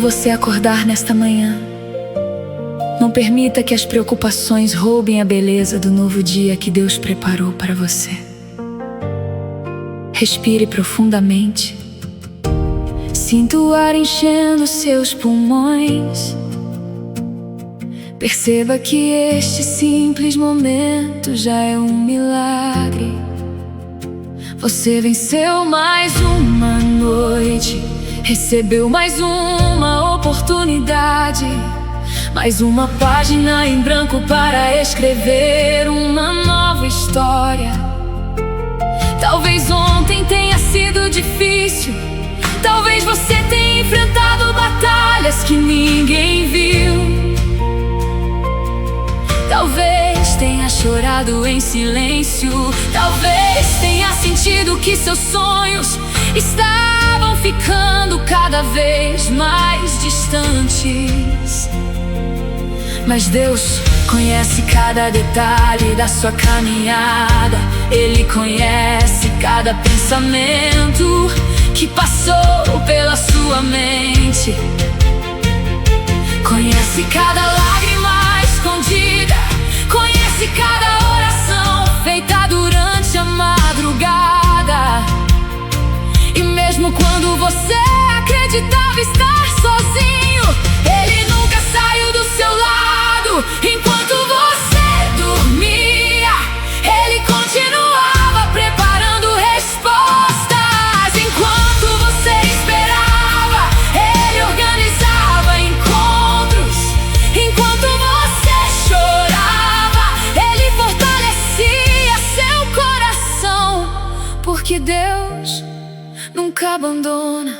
você acordar nesta manhã, não permita que as preocupações roubem a beleza do novo dia que Deus preparou para você. Respire profundamente. Sinta o ar enchendo seus pulmões. Perceba que este simples momento já é um milagre. Você venceu mais uma noite, recebeu mais uma oportunidade, mais uma página em branco para escrever uma nova história. Talvez ontem tenha sido difícil, talvez você tenha enfrentado batalhas que ninguém viu. Talvez tenha chorado em silêncio, talvez tenha sentido que seus sonhos estavam ficando cada vez mais distantes. Mas Deus conhece cada detalhe da sua caminhada. Ele conhece cada pensamento que passou pela sua mente. Conhece cada lágrima escondida, conhece cada oração feita durante a madrugada. E mesmo quando você acreditava estar sozinho, Ele nunca saiu do seu lado. Enquanto você dormia, Ele continuava preparando respostas. Enquanto você esperava, Ele organizava encontros. Enquanto você chorava, Ele fortalecia seu coração. Porque Deus nunca abandona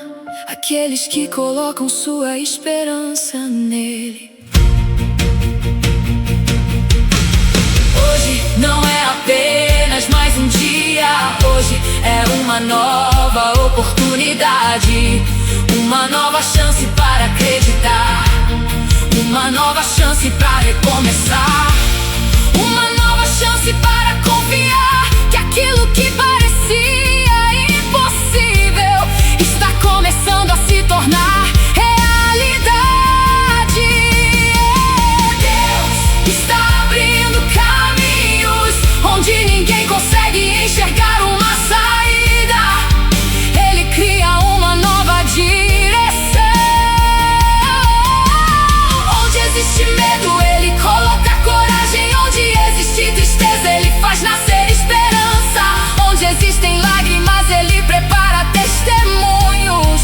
aqueles que colocam sua esperança nele. Hoje não é apenas mais um dia, hoje é uma nova oportunidade, uma nova chance para acreditar, uma nova chance para recomeçar, uma nova chance para confiar que aquilo que parecia impossível está começando a se tornar realidade. Deus está abrindo caminhos onde ninguém consegue enxergar uma saída. Ele cria uma nova direção. Onde existe medo, Ele coloca coragem. Onde existe tristeza, Ele faz nascer esperança. Onde existem lágrimas, Ele prepara testemunhos.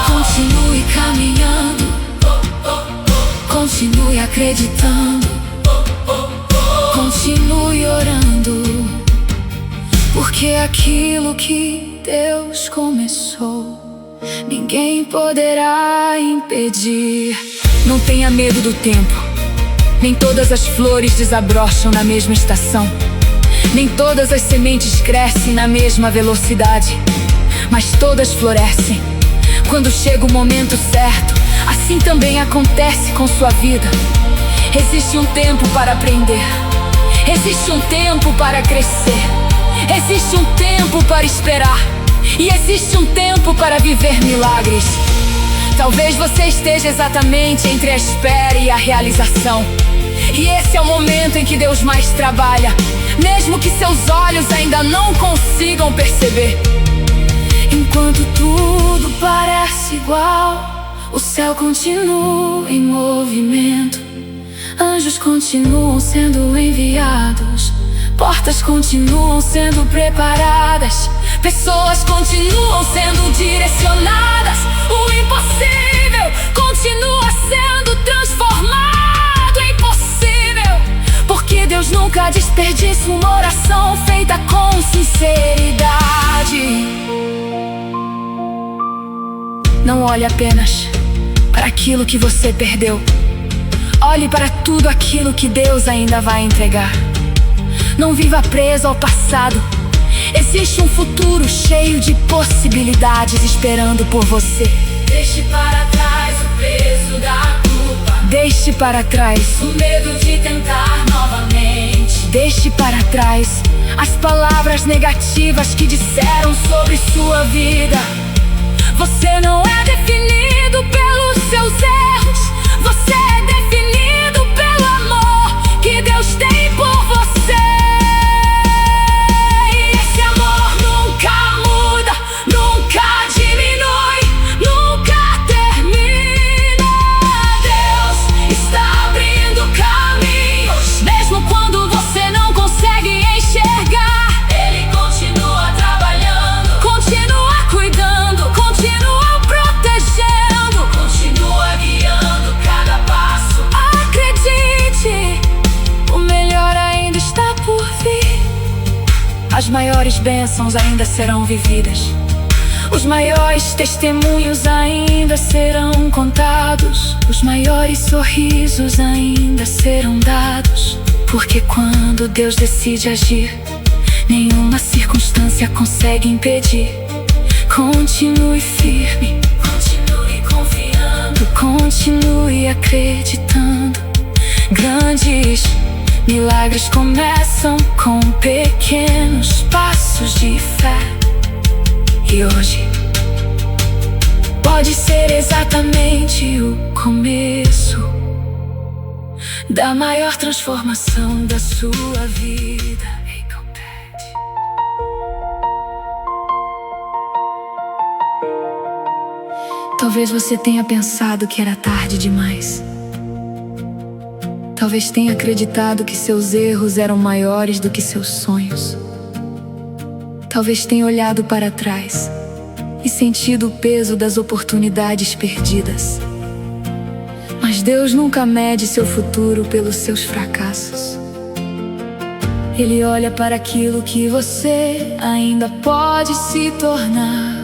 Continue caminhando, continue acreditando, continue orando, porque aquilo que Deus começou, ninguém poderá impedir. Não tenha medo do tempo. Nem todas as flores desabrocham na mesma estação, nem todas as sementes crescem na mesma velocidade, mas todas florescem quando chega o momento certo. Assim também acontece com sua vida. Existe um tempo para aprender, existe um tempo para crescer, existe um tempo para esperar, e existe um tempo para viver milagres. Talvez você esteja exatamente entre a espera e a realização, e esse é o momento em que Deus mais trabalha, mesmo que seus olhos ainda não consigam perceber. Enquanto tudo parece igual, o céu continua em movimento, anjos continuam sendo enviados, portas continuam sendo preparadas, pessoas continuam sendo direcionadas. O impossível continua sendo transformado em possível, porque Deus nunca desperdiça uma oração feita com sinceridade. Não olhe apenas para aquilo que você perdeu, olhe para tudo aquilo que Deus ainda vai entregar. Não viva preso ao passado. Existe um futuro cheio de possibilidades esperando por você. Deixe para trás o peso da culpa, deixe para trás o medo de tentar novamente, deixe para trás as palavras negativas que disseram sobre sua vida. Você não é definido pelos seus erros, você é definido pelo amor que Deus tem por você. E esse amor nunca muda, nunca diminui, nunca termina. Deus está abrindo caminhos, mesmo quando você não consegue enxergar. Ele continua trabalhando, continua cuidando, continua protegendo, continua guiando cada passo. Acredite, o melhor ainda está por vir. As maiores bênçãos ainda serão vividas, os maiores testemunhos ainda serão contados, os maiores sorrisos ainda serão dados. Porque quando Deus decide agir, nenhuma circunstância consegue impedir. Continue firme, continue confiando, continue acreditando. Grandes milagres começam com pequenos passos de fé. E hoje pode ser exatamente o começo da maior transformação da sua vida. Ei, compete. Talvez você tenha pensado que era tarde demais. Talvez tenha acreditado que seus erros eram maiores do que seus sonhos. Talvez tenha olhado para trás e sentido o peso das oportunidades perdidas. Mas Deus nunca mede seu futuro pelos seus fracassos. Ele olha para aquilo que você ainda pode se tornar.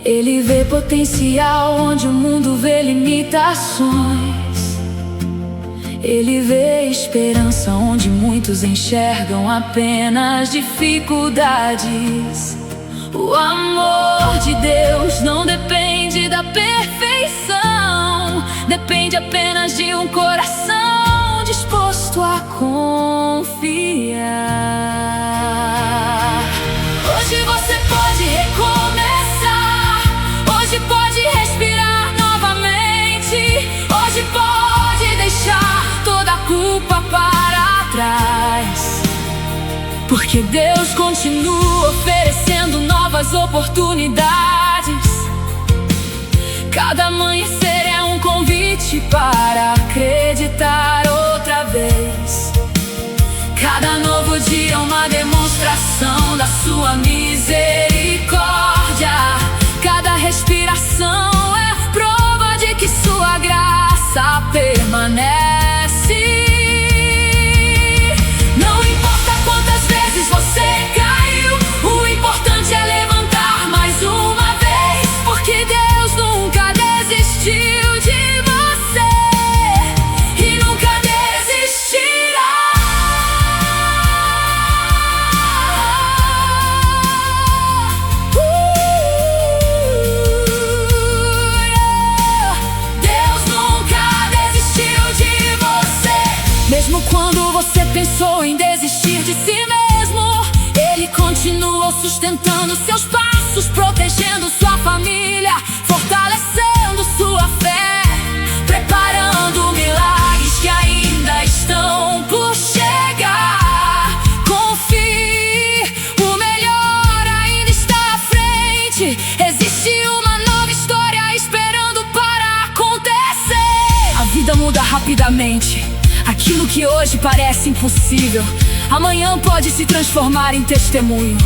Ele vê potencial onde o mundo vê limitações. Ele vê esperança onde muitos enxergam apenas dificuldades. O amor de Deus não depende da perfeição, depende apenas de um coração disposto a confiar. Hoje você pode recomeçar, hoje pode respirar novamente, hoje pode deixar toda a culpa para trás. Porque Deus continua oferecendo novas oportunidades. Cada amanhecer é um convite para acreditar outra vez. Cada novo dia é uma demonstração da sua misericórdia. Cada respiração é prova de que sua graça permanece. Não importa quantas vezes você caiu, o importante é levantar mais uma vez. Porque Deus nunca desistiu de você e nunca desistirá. Deus nunca desistiu de você. Mesmo quando você pensou em desistir de si mesmo, Ele continuou sustentando seus passos, protegendo sua família, fortalecendo sua fé, preparando milagres que ainda estão por chegar. Confie, o melhor ainda está à frente. Existe uma nova história esperando para acontecer. A vida muda rapidamente. Aquilo que hoje parece impossível, amanhã pode se transformar em testemunho.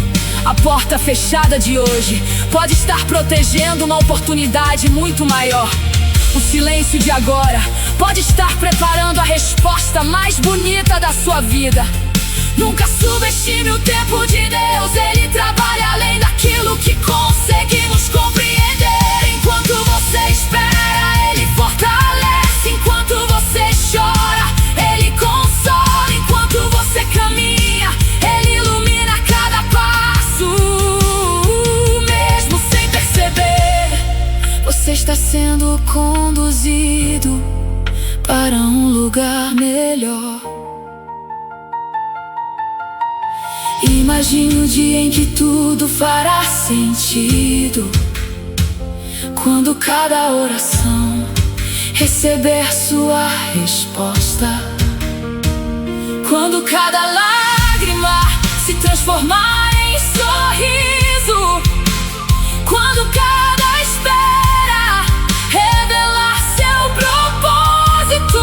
A porta fechada de hoje pode estar protegendo uma oportunidade muito maior. O silêncio de agora pode estar preparando a resposta mais bonita da sua vida. Nunca subestime o tempo de Deus. Ele trabalha além daquilo que conseguimos compreender. Enquanto você espera, Ele fortalece. Enquanto você chora, Ele consola. Enquanto você caminha, Ele ilumina cada passo. Mesmo sem perceber, você está sendo conduzido para um lugar melhor. Imagine o dia em que tudo fará sentido. quando cada oração receber sua resposta, quando cada lágrima se transformar em sorriso, quando cada espera revelar seu propósito,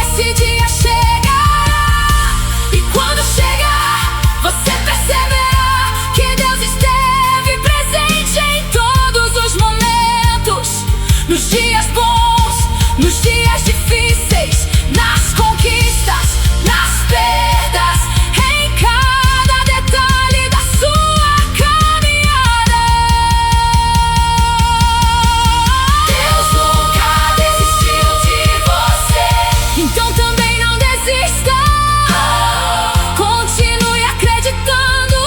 esse dia chegará. E quando chegar, você perceberá que Deus esteve presente em todos os momentos, nos dias bons, nos dias difíceis, nas conquistas, nas perdas, em cada detalhe da sua caminhada. Deus nunca desistiu de você, então também não desista. Continue acreditando,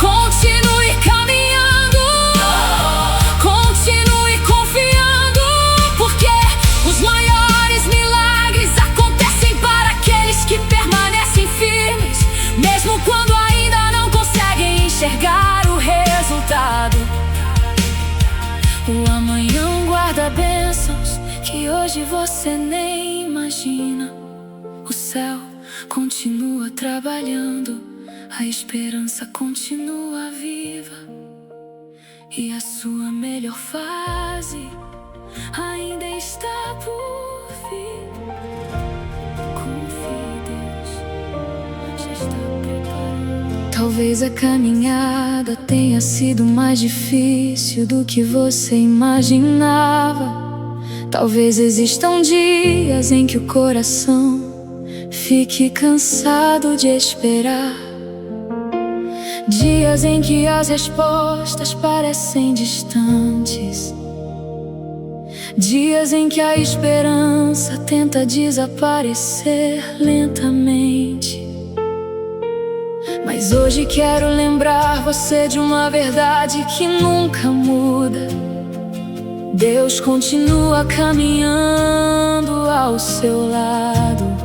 continue caminhando, continue confiando, porque os maiores milagres acontecem para aqueles que permanecem firmes, mesmo quando ainda não conseguem enxergar o resultado. O amanhã guarda bênçãos que hoje você nem imagina. O céu continua trabalhando, a esperança continua viva, e a sua melhor fase ainda está por vir. Confie, Deus já está preparando. Talvez a caminhada tenha sido mais difícil do que você imaginava. Talvez existam dias em que o coração fique cansado de esperar, dias em que as respostas parecem distantes, dias em que a esperança tenta desaparecer lentamente. Mas hoje quero lembrar você de uma verdade que nunca muda: Deus continua caminhando ao seu lado.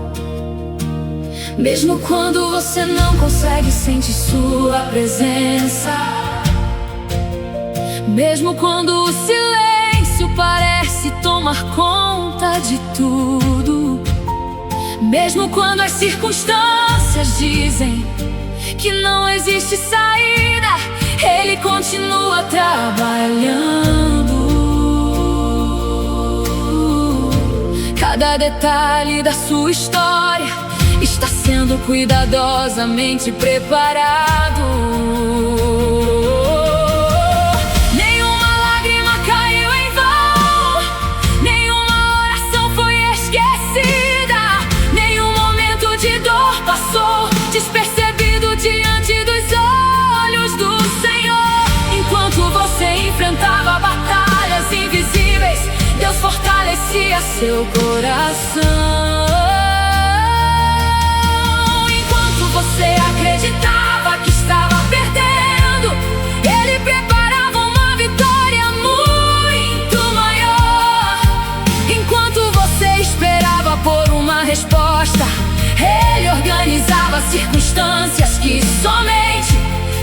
Mesmo quando você não consegue sentir sua presença, mesmo quando o silêncio parece tomar conta de tudo, mesmo quando as circunstâncias dizem que não existe saída, Ele continua trabalhando. Cada detalhe da sua história está sendo cuidadosamente preparado. Nenhuma lágrima caiu em vão, nenhuma oração foi esquecida, nenhum momento de dor passou despercebido diante dos olhos do Senhor. Enquanto você enfrentava batalhas invisíveis, Deus fortalecia seu coração. Você acreditava que estava perdendo, Ele preparava uma vitória muito maior. Enquanto você esperava por uma resposta, Ele organizava circunstâncias que somente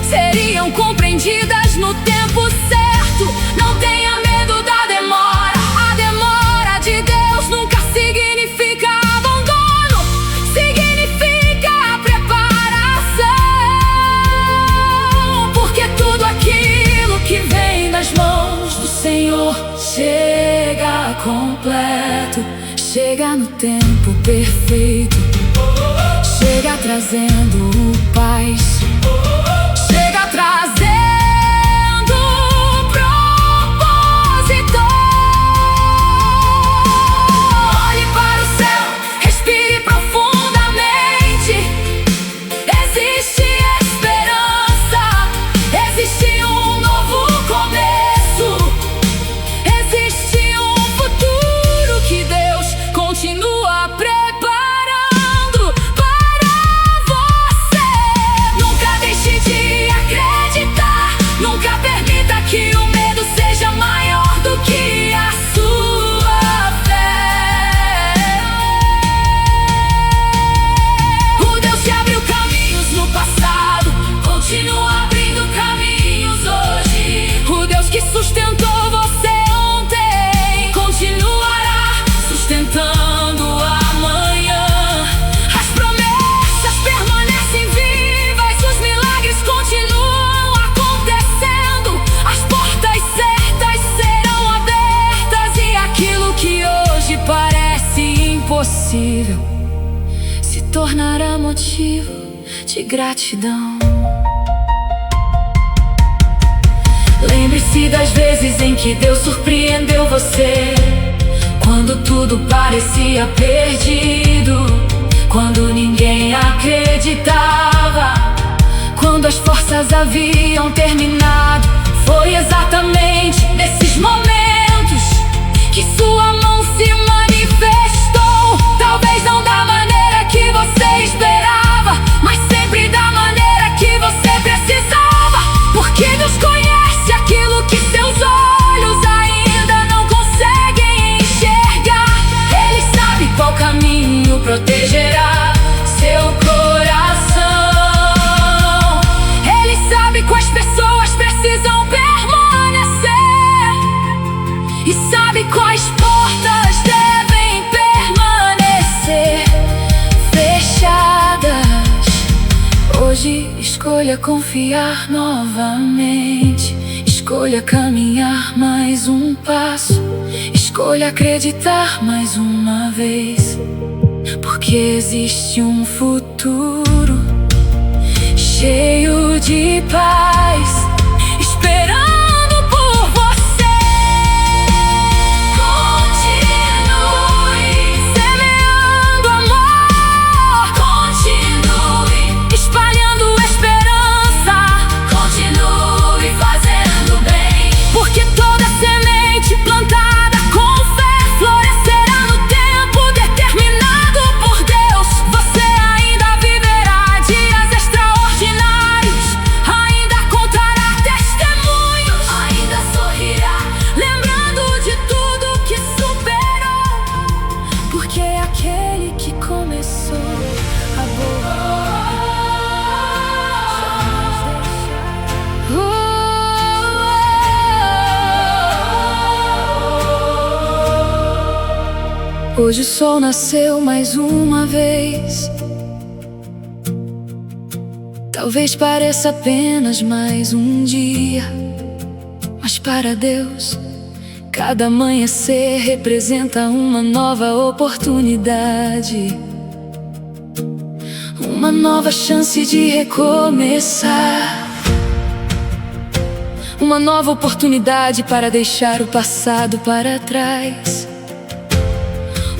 seriam compreendidas no tempo certo. Não tenha medo da demora, a demora de Deus nunca significa abandono, significa que vem das mãos do Senhor chega completo, chega no tempo perfeito, chega trazendo paz, chega trazendo propósito. Olhe para o céu, respire profundamente. Existe esperança, existe começo, existe um futuro que Deus continua preparando para você. Nunca deixe de tornará motivo de gratidão. Lembre-se das vezes em que Deus surpreendeu você, quando tudo parecia perdido, quando ninguém acreditava, quando as forças haviam terminado. Foi exatamente nesses momentos que sua mão se manifestou. Talvez não da maneira que você esperava, mas sempre da maneira que você precisava. Porque Deus conhece aquilo que seus olhos ainda não conseguem enxergar. Ele sabe qual caminho protegerá seu coração. Ele sabe quais pessoas precisam permanecer e sabe quais portas devem permanecer fechadas. Hoje escolha confiar novamente, escolha caminhar mais um passo, escolha acreditar mais uma vez, porque existe um futuro cheio de paz esperando por você. Continue semeando amor, continue espalhando esperança, continue fazendo bem, porque toda semente plantada com fé florescerá no tempo determinado por Deus. Você ainda viverá dias extraordinários, ainda contará testemunhos, ainda sorrirá, lembrando de tudo que superou, porque é aquele que começou a boa Hoje o sol nasceu mais uma vez. Talvez pareça apenas mais um dia, mas para Deus, cada amanhecer representa uma nova oportunidade, uma nova chance de recomeçar, uma nova oportunidade para deixar o passado para trás,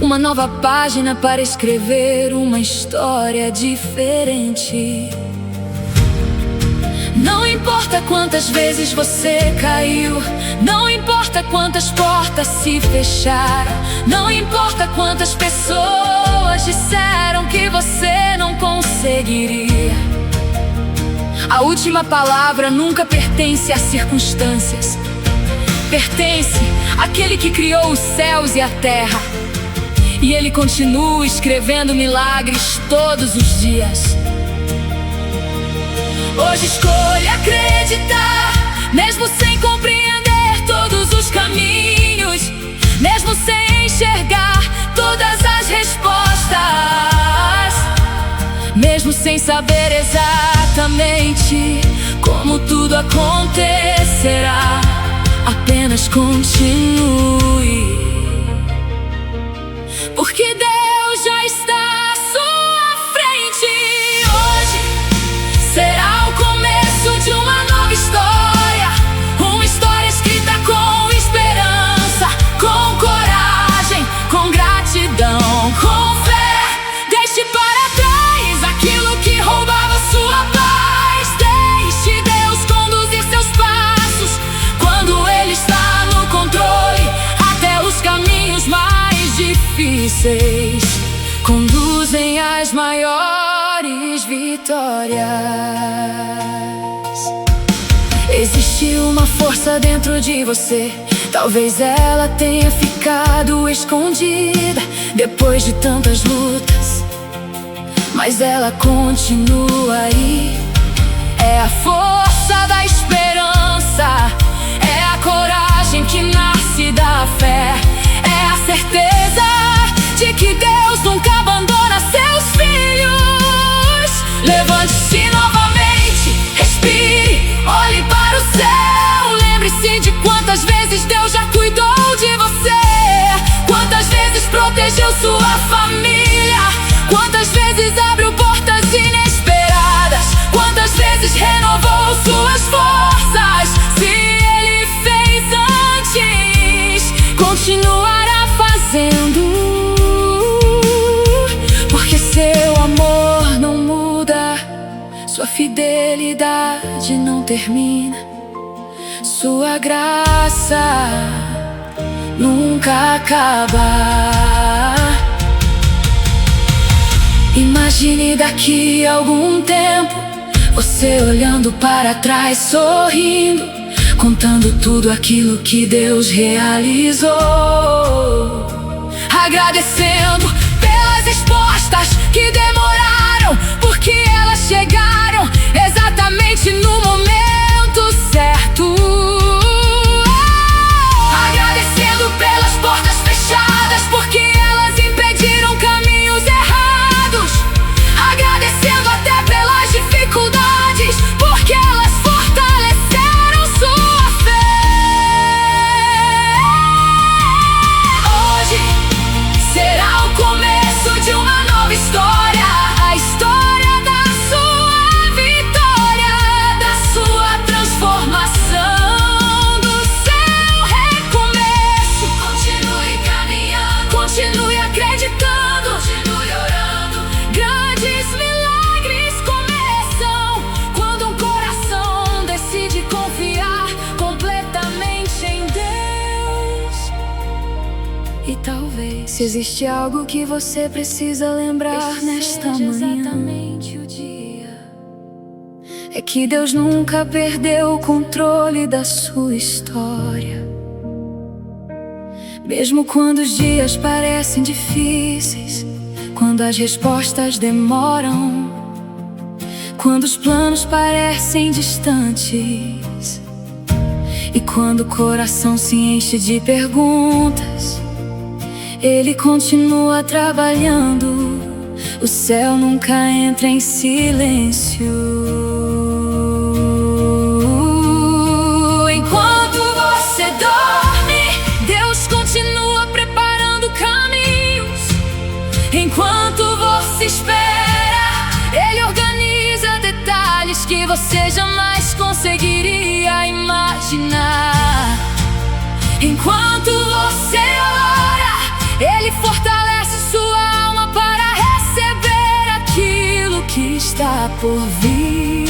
uma nova página para escrever uma história diferente. Não importa quantas vezes você caiu, não importa quantas portas se fecharam, não importa quantas pessoas disseram que você não conseguiria. A última palavra nunca pertence às circunstâncias, pertence àquele que criou os céus e a terra. E Ele continua escrevendo milagres todos os dias. Hoje escolha acreditar, mesmo sem compreender todos os caminhos, mesmo sem enxergar todas as respostas, mesmo sem saber exatamente como tudo acontecerá. Apenas continue, porque Deus já está à sua frente. Hoje será o começo de uma nova história, uma história escrita com esperança, com coragem, com gratidão, com fé. Deixe para trás aquilo que roubava sua paz. Deixe Deus conduzir seus passos quando Ele está no controle. Até os caminhos mais difíceis conduzem às maiores vitórias. Existe uma força dentro de você, talvez ela tenha ficado escondida depois de tantas lutas, mas ela continua aí. É a força da esperança, é a coragem que nasce da fé, é a certeza de que Deus nunca abandona seus filhos. Levante-se novamente, respire, olhe para o céu. Lembre-se de quantas vezes Deus já cuidou de você, quantas vezes protegeu sua família, quantas vezes abriu fidelidade não termina, sua graça nunca acaba. Imagine daqui a algum tempo você olhando para trás, sorrindo, contando tudo aquilo que Deus realizou, agradecendo pelas respostas que demoraram, porque elas chegaram exatamente no momento certo. Agradecendo pelas portas fechadas, porque elas impediram caminhos errados. Agradecendo até pelas dificuldades, porque elas fortaleceram sua fé. Hoje será o começo de uma nova história, a história da sua vitória, da sua transformação, do seu recomeço. Continue caminhando, continue acreditando, continue orando. Grandes milagres começam quando um coração decide confiar completamente em Deus. E talvez, se existe algo que você precisa lembrar nesta manhã, exatamente o dia, é que Deus nunca perdeu o controle da sua história. Mesmo quando os dias parecem difíceis, quando as respostas demoram, quando os planos parecem distantes, e quando o coração se enche de perguntas, Ele continua trabalhando. O céu nunca entra em silêncio. Enquanto você dorme, Deus continua preparando caminhos. Enquanto você espera, Ele organiza detalhes que você jamais conseguiria imaginar. Enquanto você ora, Ele fortalece sua alma para receber aquilo que está por vir.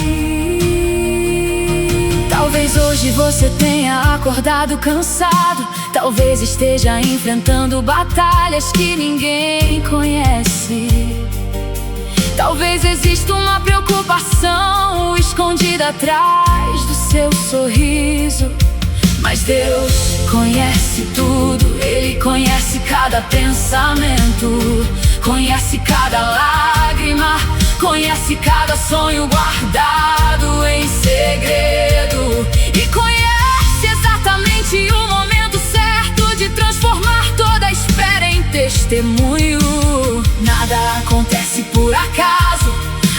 Talvez hoje você tenha acordado cansado, talvez esteja enfrentando batalhas que ninguém conhece. Talvez exista uma preocupação escondida atrás do seu sorriso. Mas Deus conhece tudo, Ele conhece cada pensamento, conhece cada lágrima, conhece cada sonho guardado em segredo, e conhece exatamente o momento certo de transformar toda a espera em testemunho. Nada acontece por acaso,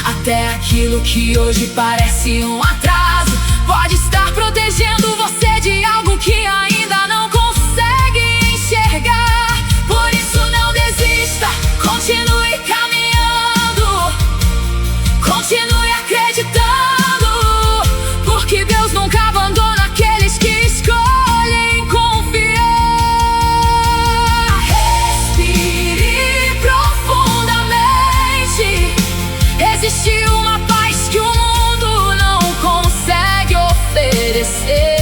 até aquilo que hoje parece um atraso pode estar protegendo você de algo que ainda não consegue enxergar. Por isso não desista, continue caminhando, continue acreditando, porque Deus nunca abandona aqueles que escolhem confiar. Respire profundamente. Existe uma paz que o mundo não consegue oferecer.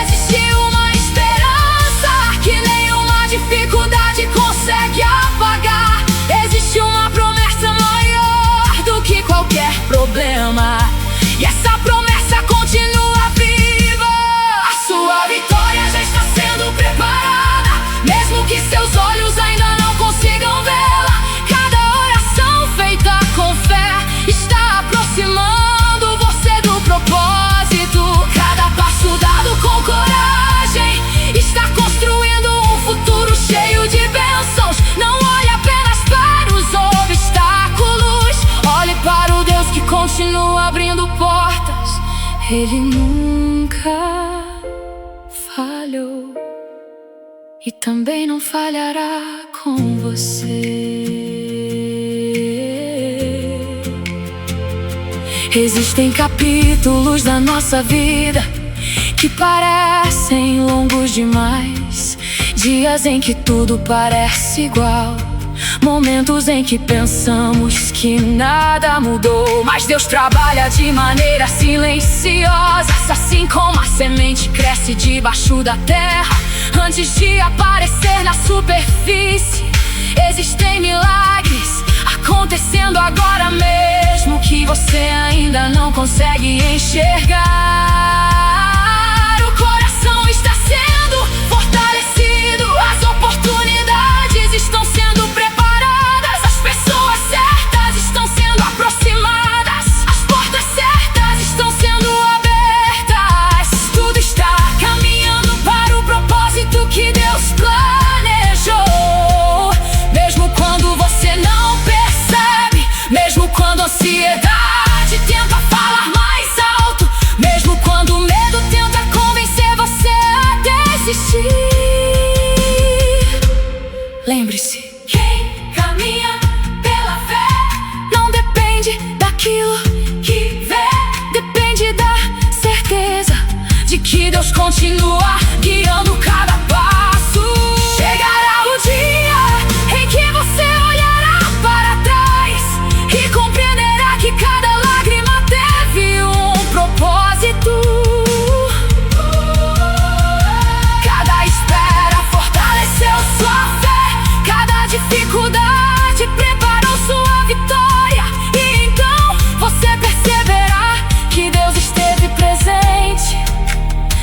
Existe uma esperança que nenhuma dificuldade consegue apagar. Existe uma promessa maior do que qualquer problema, e essa promessa continua viva. A sua vitória já está sendo preparada, mesmo que seus olhos ainda não consigam vê-la. Cada oração feita com fé está aproximando você do propósito. Cada passo dado com coragem está construindo um futuro cheio de bênçãos. Não olhe apenas para os obstáculos, olhe para o Deus que continua abrindo portas. Ele nunca falhou e também não falhará com você. Existem capítulos da nossa vida que parecem longos demais, dias em que tudo parece igual, Momentos em que pensamos que nada mudou, mas Deus trabalha de maneira silenciosa. Assim como a semente cresce debaixo da terra, antes de aparecer na superfície. Existem milagres acontecendo agora mesmo, que você ainda não consegue enxergar. O coração está sendo fortalecido, as oportunidades estão sendo preparadas, as pessoas certas estão sendo aproximadas, as portas certas estão sendo abertas. Tudo está caminhando para o propósito que Deus planejou. Mesmo quando você não percebe, mesmo quando a ansiedade tenta falar mais alto, mesmo quando o medo tenta convencer você a desistir. Lembre-se, quem caminha pela fé não depende daquilo que vê, depende da certeza de que Deus continua guiando cada passo. Chegará o dia em que você olhará para trás e compreenderá que cada lágrima teve um propósito. Cada espera fortaleceu sua fé, cada dificuldade preparou sua vitória. E então você perceberá que Deus esteve presente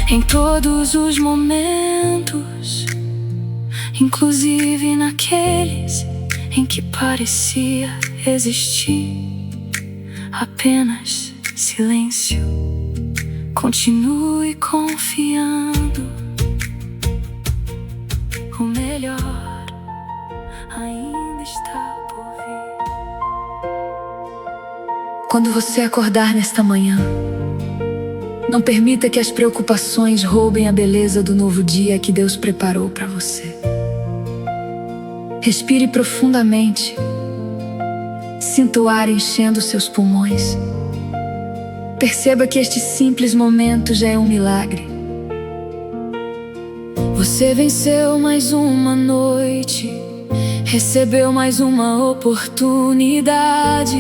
em todos os momentos, inclusive naqueles em que parecia existir apenas silêncio. Continue confiando, o melhor ainda está por vir. Quando você acordar nesta manhã, não permita que as preocupações roubem a beleza do novo dia que Deus preparou para você. Respire profundamente. Sinta o ar enchendo seus pulmões. Perceba que este simples momento já é um milagre. Você venceu mais uma noite, recebeu mais uma oportunidade,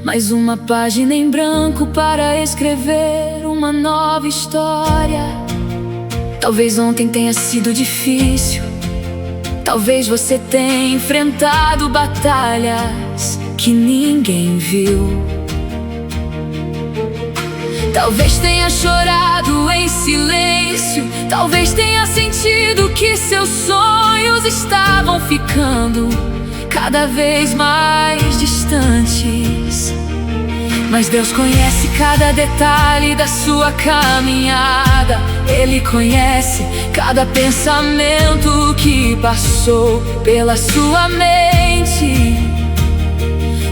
mais uma página em branco para escrever uma nova história. Talvez ontem tenha sido difícil, talvez você tenha enfrentado batalhas que ninguém viu. Talvez tenha chorado em silêncio, talvez tenha sentido que seus sonhos estavam ficando cada vez mais distantes. Mas Deus conhece cada detalhe da sua caminhada. Ele conhece cada pensamento que passou pela sua mente.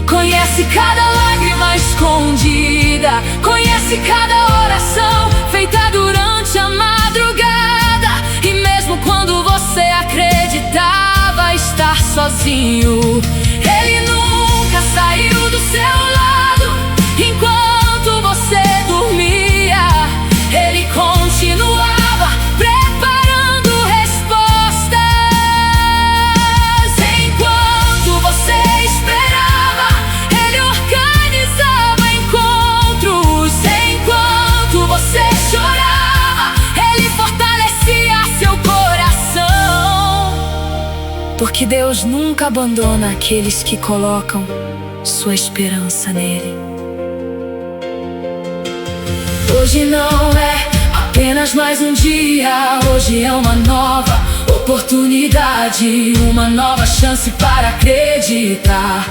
Conhece cada lágrima escondida, conhece cada oração feita durante a madrugada. E mesmo quando você acreditava estar sozinho, Ele nunca saiu do seu lado. Enquanto você dormia, Ele continuava preparando respostas. Enquanto você esperava, Ele organizava encontros. Enquanto você chorava, Ele fortalecia seu coração. Porque Deus nunca abandona aqueles que colocam sua esperança nele. Hoje não é apenas mais um dia, hoje é uma nova oportunidade, uma nova chance para acreditar,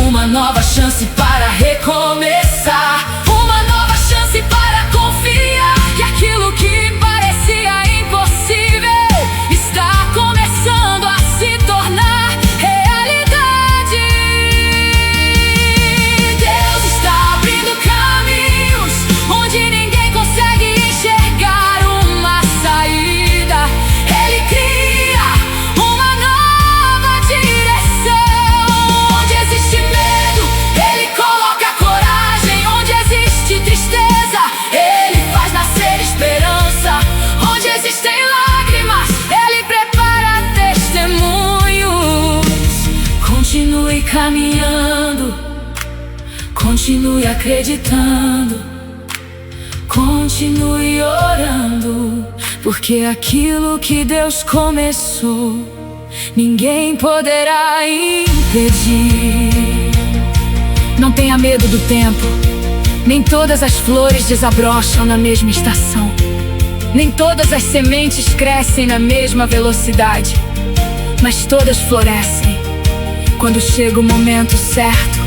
uma nova chance para recomeçar, uma nova chance para confiar que aquilo que parecia impossível está começando a se tornar realidade. Deus está abrindo caminhos onde ninguém consegue enxergar uma saída. Ele cria uma nova direção. Onde existe medo, Ele coloca coragem. Onde existe caminhando, continue acreditando, continue orando, porque aquilo que Deus começou, ninguém poderá impedir. Não tenha medo do tempo, nem todas as flores desabrocham na mesma estação, nem todas as sementes crescem na mesma velocidade, mas todas florescem quando chega o momento certo.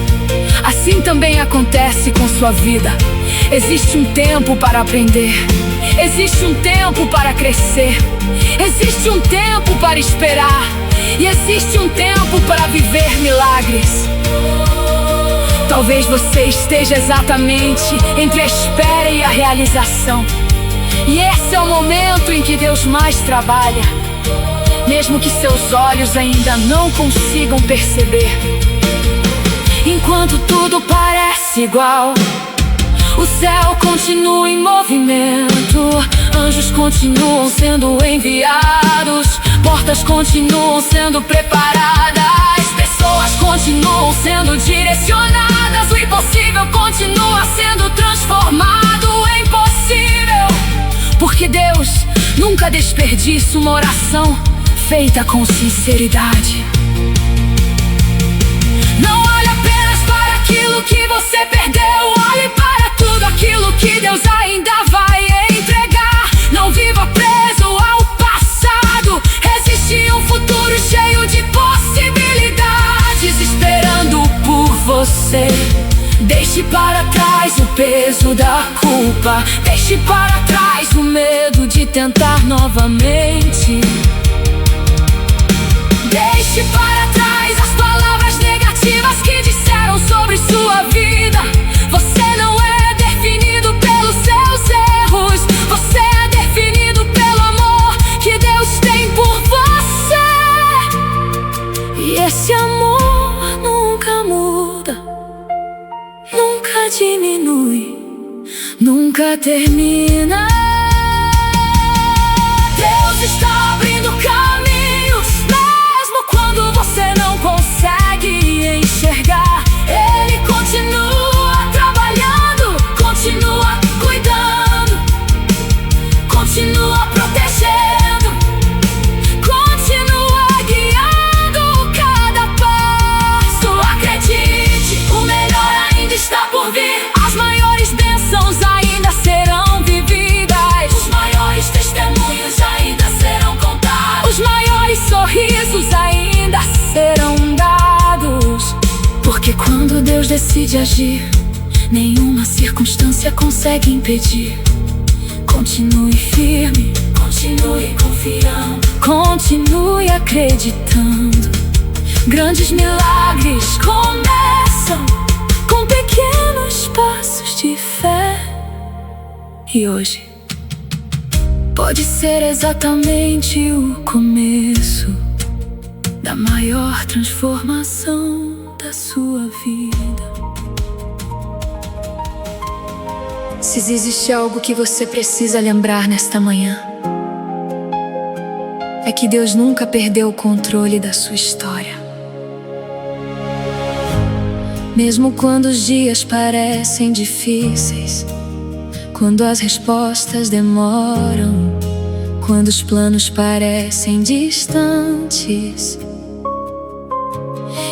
Assim também acontece com sua vida. Existe um tempo para aprender, existe um tempo para crescer, existe um tempo para esperar, e existe um tempo para viver milagres. Talvez você esteja exatamente entre a espera e a realização, e esse é o momento em que Deus mais trabalha, mesmo que seus olhos ainda não consigam perceber. Enquanto tudo parece igual, o céu continua em movimento, anjos continuam sendo enviados, portas continuam sendo preparadas, pessoas continuam sendo direcionadas, o impossível continua sendo transformado em possível, porque Deus nunca desperdiça uma oração feita com sinceridade. Não olhe apenas para aquilo que você perdeu, olhe para tudo aquilo que Deus ainda vai entregar. Não viva preso ao passado, existe um futuro cheio de possibilidades esperando por você. Deixe para trás o peso da culpa, deixe para trás o medo de tentar novamente. Deixe para trás as palavras negativas que disseram sobre sua vida. Você não é definido pelos seus erros, você é definido pelo amor que Deus tem por você. E esse amor nunca muda, nunca diminui, nunca termina. Deus está abrindo caminhos, mesmo quando você não consegue enxergar. Ele continua trabalhando, continua cuidando, continua protegendo, continua guiando cada passo. Acredite, o melhor ainda está por vir. As maiores bênçãos ainda serão vividas, os maiores testemunhos ainda serão contados, os maiores sorrisos ainda serão dados. Porque quando Deus decide agir, nenhuma circunstância consegue impedir. Continue firme, continue confiando, continue acreditando. Grandes milagres começam com pequenos passos de fé. E hoje pode ser exatamente o começo da maior transformação da sua vida. Se existe algo que você precisa lembrar nesta manhã, é que Deus nunca perdeu o controle da sua história. Mesmo quando os dias parecem difíceis, quando as respostas demoram, quando os planos parecem distantes,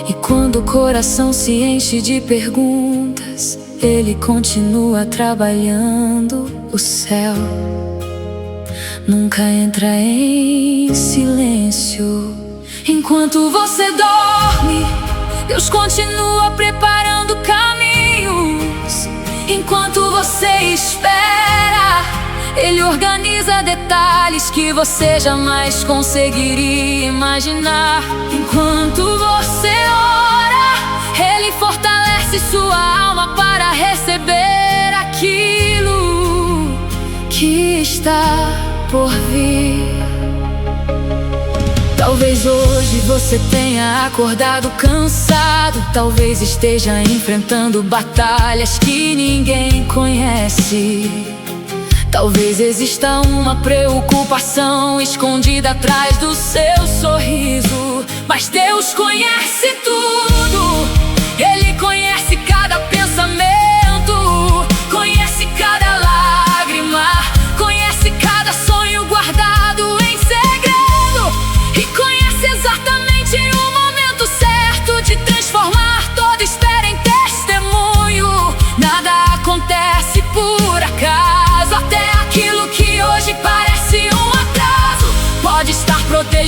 e quando o coração se enche de perguntas, Ele continua trabalhando. O céu nunca entra em silêncio. Enquanto você dorme, Deus continua preparando caminhos. Enquanto você espera, Ele organiza detalhes que você jamais conseguiria imaginar. Enquanto você ora, Ele fortalece sua alma para receber aquilo que está por vir. Talvez hoje você tenha acordado cansado, talvez esteja enfrentando batalhas que ninguém conhece. Talvez exista uma preocupação escondida atrás do seu sorriso, mas Deus conhece tudo.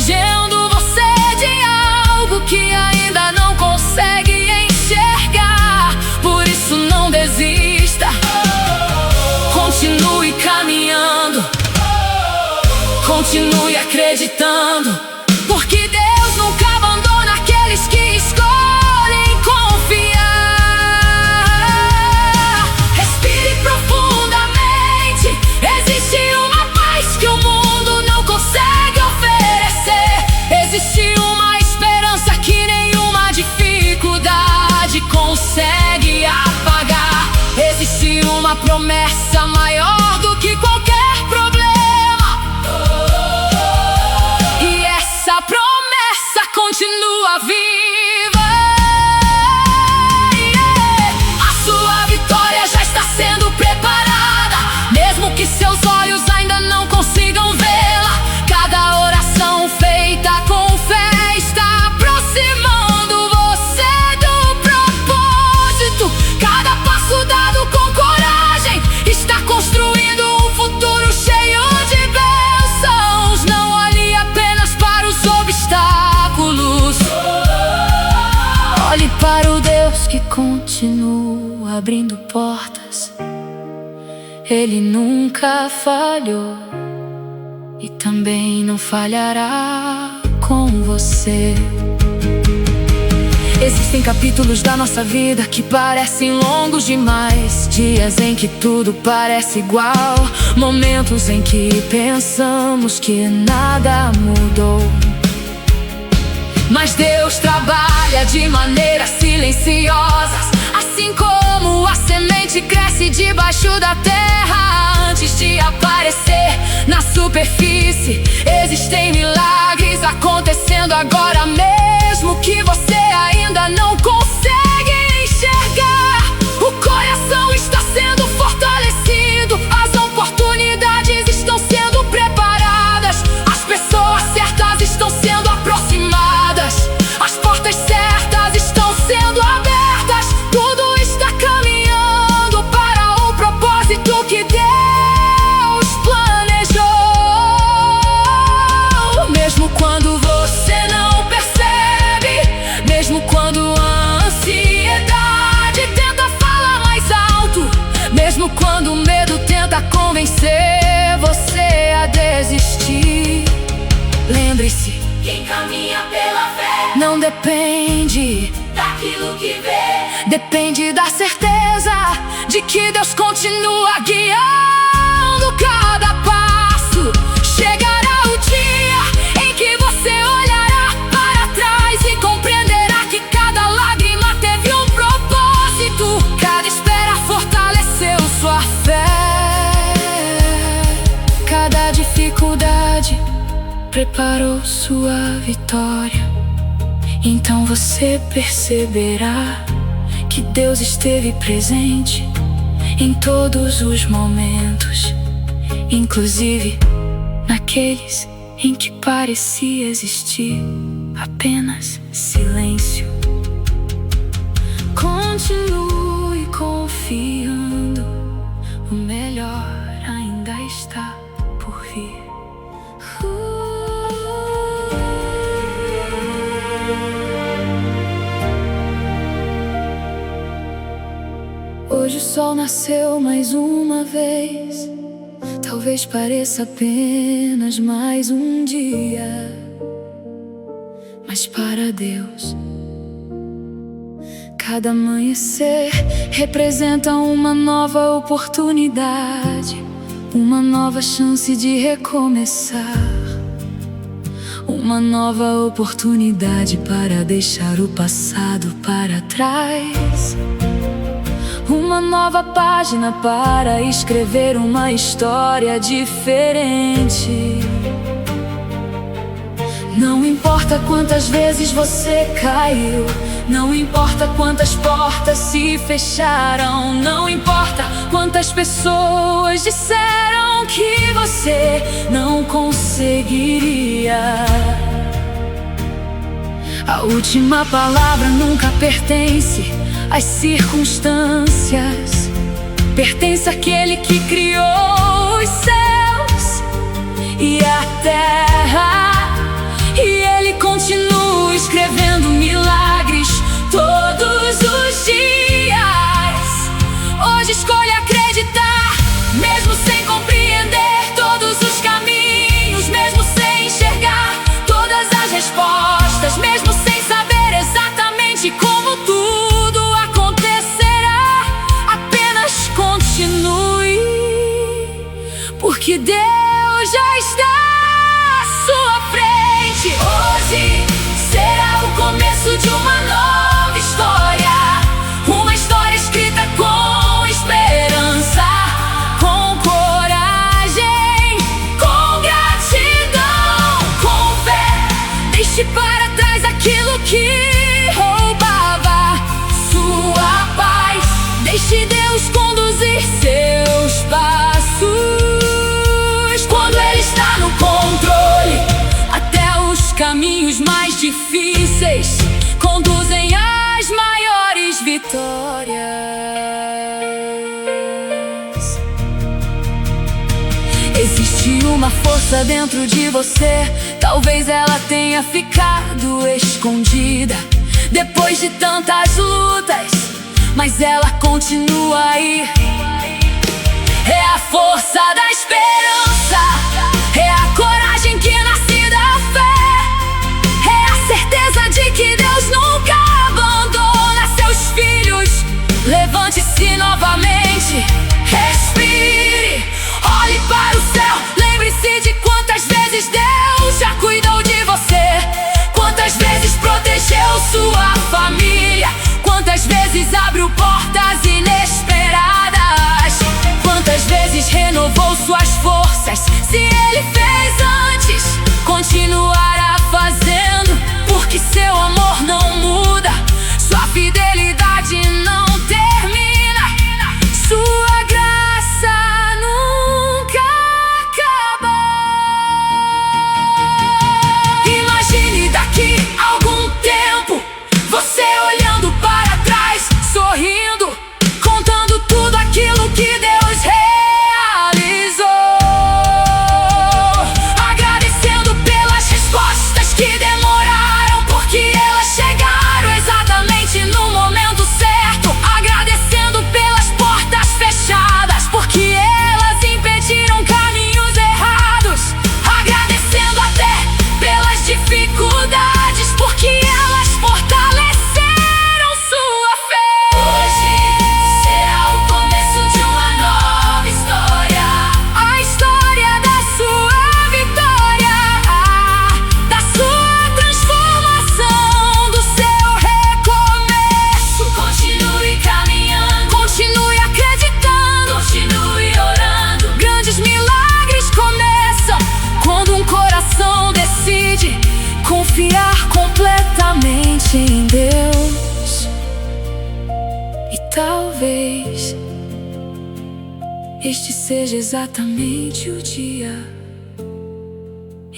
protegendo você de algo que ainda não consegue enxergar. Por isso não desista, continue caminhando, continue acreditando, porque Deus nunca abandona aqueles que escolhem confiar. Respire profundamente, existe uma paz que o mundo não consegue oferecer. Existe uma esperança que nenhuma dificuldade consegue apagar. Existe uma promessa maior do que qualquer problema, e essa promessa continua viva. A sua vitória já está sendo preparada, mesmo que seus olhos ainda não consigam vê-la. Cada oração feita com fé está aproximando você do propósito. Cada passo dado com coragem está construindo um futuro cheio de bênçãos. Não olhe apenas para os obstáculos, olhe para o Deus que continua abrindo portas. Ele nunca falhou e também não falhará com você. Existem capítulos da nossa vida que parecem longos demais, dias em que tudo parece igual, momentos em que pensamos que nada mudou. Mas Deus trabalha de maneiras silenciosas, assim como a semente cresce debaixo da terra antes de aparecer na superfície. Existem milagres acontecendo agora mesmo que você ainda não consegue enxergar. O coração está sendo fortalecido, as oportunidades estão sendo preparadas, as pessoas certas estão sendo aproximadas, as portas certas estão sendo abertas. Tudo está caminhando para o propósito que Deus planejou. Mesmo quando você não percebe, mesmo quando a ansiedade tenta falar mais alto, mesmo quando o medo tenta convencer você a desistir, lembre-se: quem caminha pela fé não depende daquilo que vê, depende da certeza de que Deus continua guiando cada passo. Chegará o dia em que você olhará para trás e compreenderá que cada lágrima teve um propósito. Cada espera fortaleceu sua fé, cada dificuldade preparou sua vitória. Então você perceberá que Deus esteve presente em todos os momentos, inclusive naqueles em que parecia existir apenas silêncio. Continue confiando, o melhor ainda está por vir. Hoje o sol nasceu mais uma vez. Talvez pareça apenas mais um dia, mas para Deus, cada amanhecer representa uma nova oportunidade, uma nova chance de recomeçar, uma nova oportunidade para deixar o passado para trás, uma nova página para escrever uma história diferente. Não importa quantas vezes você caiu, não importa quantas portas se fecharam, não importa quantas pessoas disseram que você não conseguiria. A última palavra nunca pertence às circunstâncias, pertence àquele que criou os céus e a terra, e continua escrevendo milagres todos os dias. Hoje escolho acreditar, mesmo sem compreender todos os caminhos, mesmo sem enxergar todas as respostas, mesmo sem saber exatamente como tudo acontecerá. Apenas continue, porque Deus já está à sua frente. Hoje será o começo de uma nova história, uma história escrita com esperança, com coragem, com gratidão, com fé. Deixe para trás aquilo que roubava sua paz. Deixe Deus conduzir seus passos. Quando Ele está no controle, até os caminhos mais difíceis conduzem às maiores vitórias. Existe uma força dentro de você, talvez ela tenha ficado escondida depois de tantas lutas, mas ela continua aí. É a força da esperança, é a coragem que nasce da fé, é a certeza de que Deus nunca abandona seus filhos. Levante-se novamente, respire, olhe para o céu. Lembre-se de quantas vezes Deus já cuidou de você, quantas vezes protegeu sua família, quantas vezes abriu portas inesperadas, quantas vezes renovou suas forças. Se Ele fez antes, continuará fazendo, porque seu amor não muda, sua fidelidade não termina, sua graça nunca acaba. Imagine daqui a algum tempo você olhando para trás, sorrindo, contando tudo aquilo que Deus realizou, agradecendo pelas respostas que demoraram, porque elas chegaram exatamente no momento certo, agradecendo pelas portas fechadas, porque elas impediram caminhos errados, agradecendo até pelas dificuldades, porque elas fortaleceram sua fé. Hoje será o começo de uma nova história, a história da sua vitória, da sua transformação, do seu recomeço. Continue caminhando, continue acreditando, continue orando. Grandes milagres começam quando um coração decide confiar completamente em Deus. E talvez este seja exatamente o dia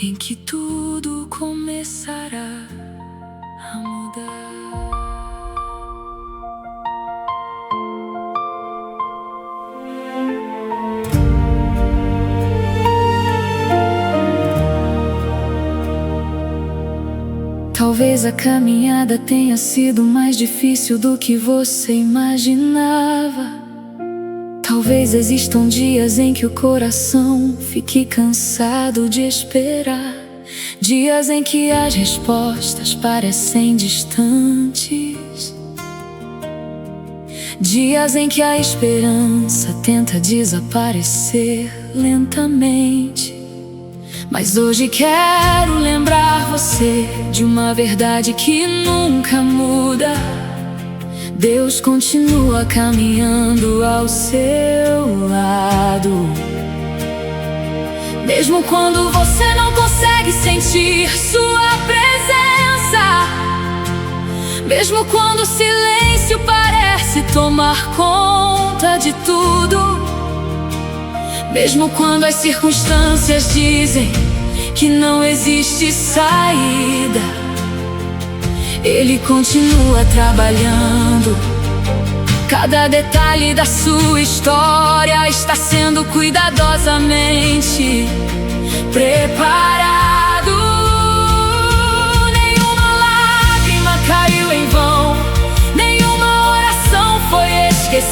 em que tudo começará a mudar. Talvez a caminhada tenha sido mais difícil do que você imaginava. Talvez existam dias em que o coração fique cansado de esperar, dias em que as respostas parecem distantes, dias em que a esperança tenta desaparecer lentamente. Mas hoje quero lembrar você de uma verdade que nunca muda: Deus continua caminhando ao seu lado. Mesmo quando você não consegue sentir sua presença, mesmo quando o silêncio parece tomar conta de tudo, mesmo quando as circunstâncias dizem que não existe saída, Ele continua trabalhando. Cada detalhe da sua história está sendo cuidadosamente preparado.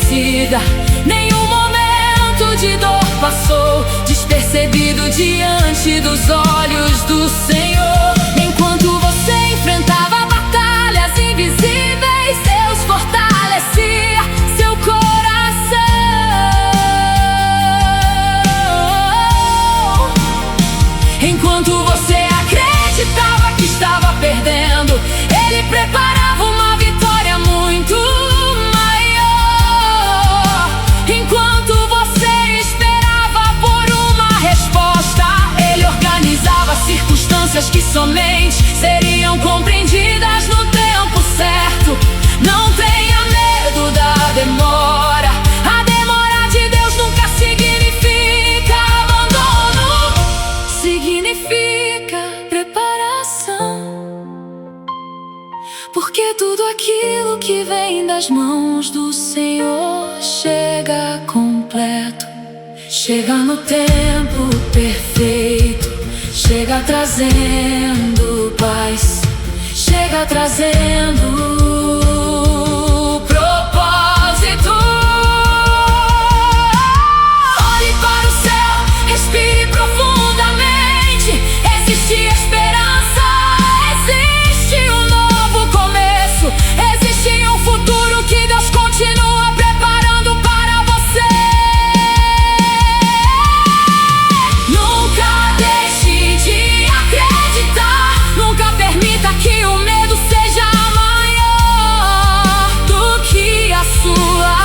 desconhecida. Nenhum momento de dor passou despercebido diante dos olhos do Senhor. Enquanto você enfrentava batalhas invisíveis, Deus fortalecia seu coração. Enquanto você acreditava que estava perdendo, Ele preparava uma vitória muito maior. Enquanto você esperava por uma resposta, Ele organizava circunstâncias que somente seriam compreendidas no tempo certo. Não tenha medo da demora. A demora de Deus nunca significa abandono. Significa preparação. Porque tudo aquilo que vem das mãos do Senhor chega completo, chega no tempo perfeito, chega trazendo paz, chega trazendo propósito. Olhe para o céu, respire profundamente. Existe esperança, existe um novo começo, existe um futuro que Deus continua preparando para você. Nunca deixe de acreditar, nunca permita que o medo seja maior do que a sua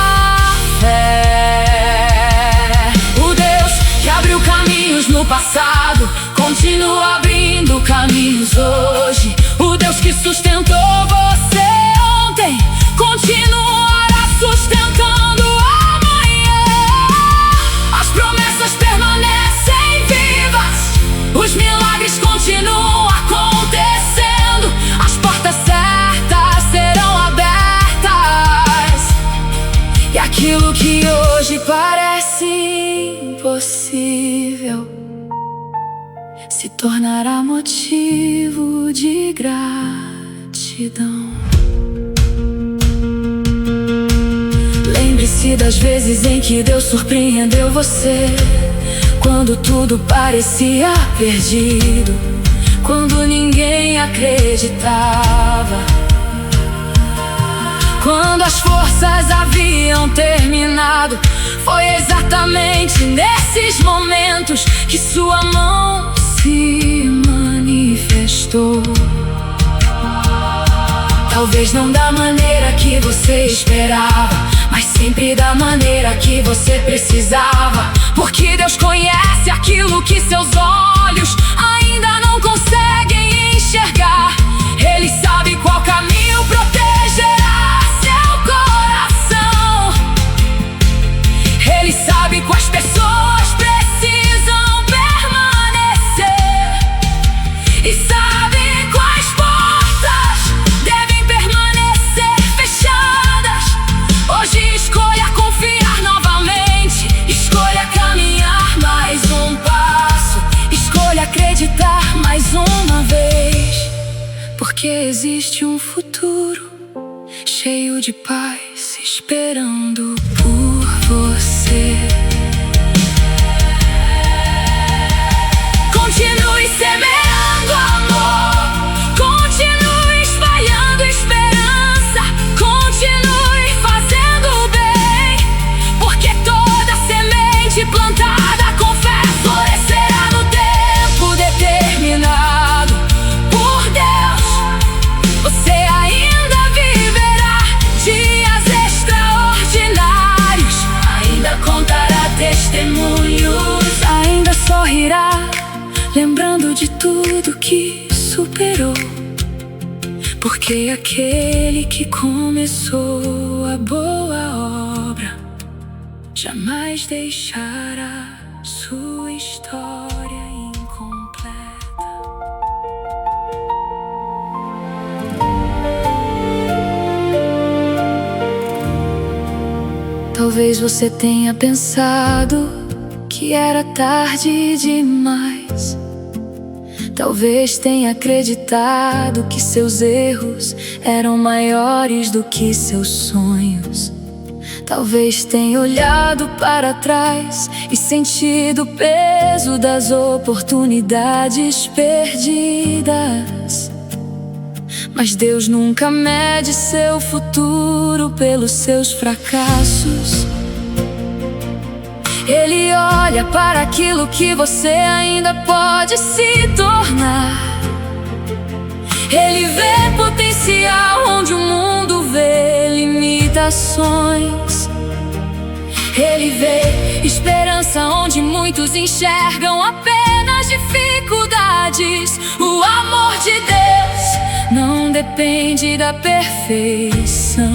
fé. O Deus que abriu caminhos no passado continua abrindo caminhos hoje. O Deus que sustentou você ontem continuará sustentando amanhã. As promessas permanecem vivas, os milagres continuam acontecendo, as portas certas serão abertas, e aquilo que hoje parece impossível se tornará motivo de gratidão. Lembre-se das vezes em que Deus surpreendeu você, quando tudo parecia perdido, quando ninguém acreditava, quando as forças haviam terminado. Foi exatamente nesses momentos que sua mão se manifestou. Talvez não da maneira que você esperava, mas sempre da maneira que você precisava. Porque Deus conhece aquilo que seus olhos ainda não conseguem enxergar. Ele sabe qual caminho protegerá seu coração. Ele sabe quais pessoas precisam permanecer, e sabe quais portas devem permanecer fechadas. Hoje escolha confiar novamente, escolha caminhar mais um passo, escolha acreditar mais uma vez. Porque existe um futuro cheio de paz esperando por você. Continue semeando amor, continue espalhando esperança, continue fazendo o bem, porque toda semente plantada com fé florescerá no tempo determinado por Deus. Você ainda viverá dias extraordinários, ainda contará testemunhos, ainda sorrirá, lembrando de tudo que superou. Porque aquele que começou a boa obra jamais deixará sua história incompleta. Talvez você tenha pensado que era tarde demais. Talvez tenha acreditado que seus erros eram maiores do que seus sonhos. Talvez tenha olhado para trás e sentido o peso das oportunidades perdidas. Mas Deus nunca mede seu futuro pelos seus fracassos. Ele olha para aquilo que você ainda pode se tornar. Ele vê potencial onde o mundo vê limitações. Ele vê esperança onde muitos enxergam apenas dificuldades. O amor de Deus não depende da perfeição,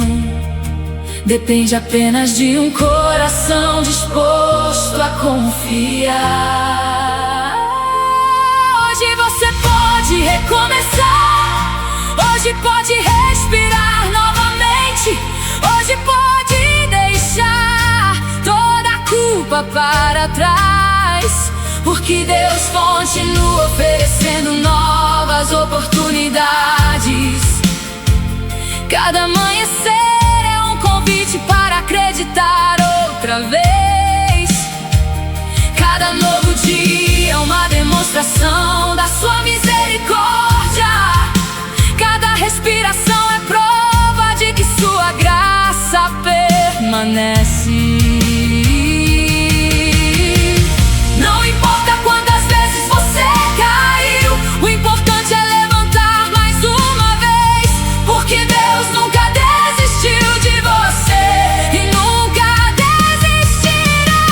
depende apenas de um coração disposto a confiar. Hoje você pode recomeçar, hoje pode respirar novamente, hoje pode deixar toda a culpa para trás, porque Deus continua oferecendo novas oportunidades. Cada amanhecer é um convite para acreditar outra vez. Cada novo dia é uma demonstração da sua misericórdia. Cada respiração é prova de que sua graça permanece. Não importa quantas vezes você caiu, o importante é levantar mais uma vez, porque Deus nunca desistiu de você e nunca desistirá.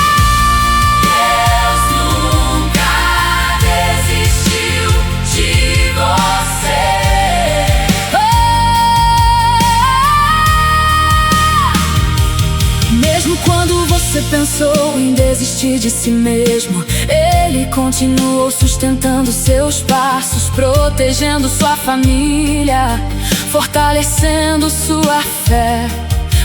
Deus nunca desistiu de você. Mesmo quando você pensou em desistir de si mesmo, Ele continuou sustentando seus passos, protegendo sua família, fortalecendo sua fé,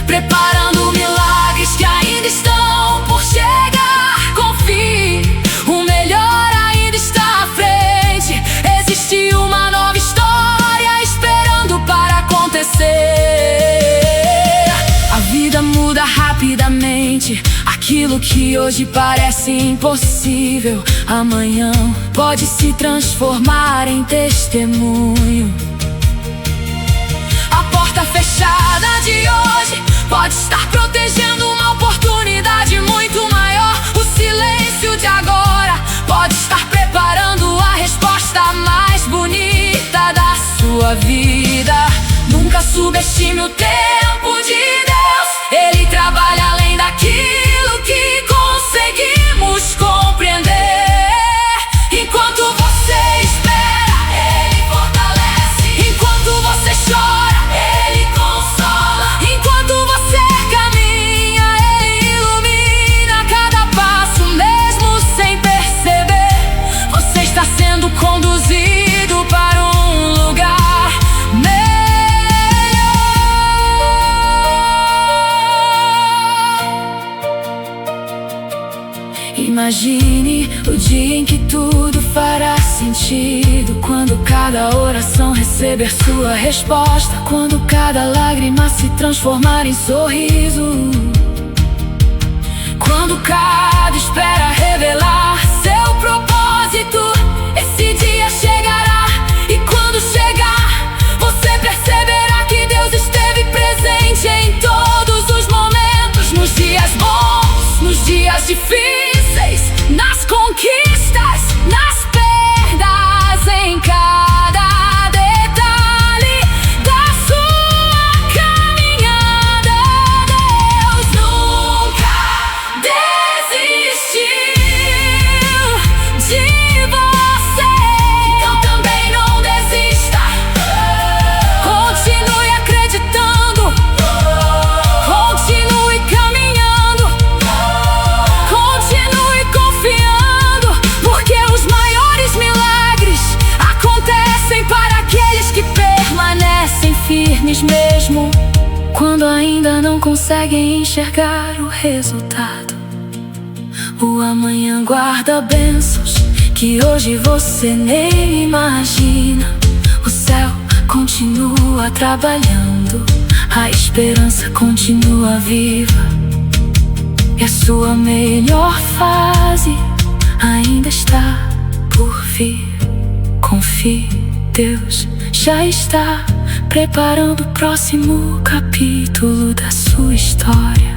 preparando milagres que ainda estão por chegar. Confie, o melhor ainda está à frente. Existe uma nova história esperando para acontecer. A vida muda rapidamente. Aquilo que hoje parece impossível, amanhã pode se transformar em testemunho. A porta fechada de hoje pode estar protegendo uma oportunidade muito maior. O silêncio de agora pode estar preparando a resposta mais bonita da sua vida. Nunca subestime o tempo de Deus. Ele trabalha além daquilo que conseguimos compreender. Enquanto você espera, Ele fortalece. Enquanto você chora, Ele consola. Enquanto você caminha, Ele ilumina cada passo, mesmo sem perceber. Você está sendo conduzido para um lugar melhor. Imagine o dia em que tudo fará sentido, quando cada oração receber sua resposta, quando cada lágrima se transformar em sorriso, quando cada espera revelar seu propósito. Esse dia chegará, e quando chegar, você perceberá que Deus esteve presente em todos os momentos, nos dias bons, nos dias difíceis, nas conquistas, nas perdas, em cada detalhe da sua caminhada. Deus nunca desistiu de você, então também não desista. Continue acreditando, continue caminhando, continue confiando, porque os maiores milagres acontecem para aqueles que permanecem firmes mesmo quando ainda não conseguem enxergar o resultado. O amanhã guarda bênçãos que hoje você nem imagina. O céu continua trabalhando, a esperança continua viva. E a sua melhor fase ainda está por vir. Confie, Deus já está preparando o próximo capítulo da sua história.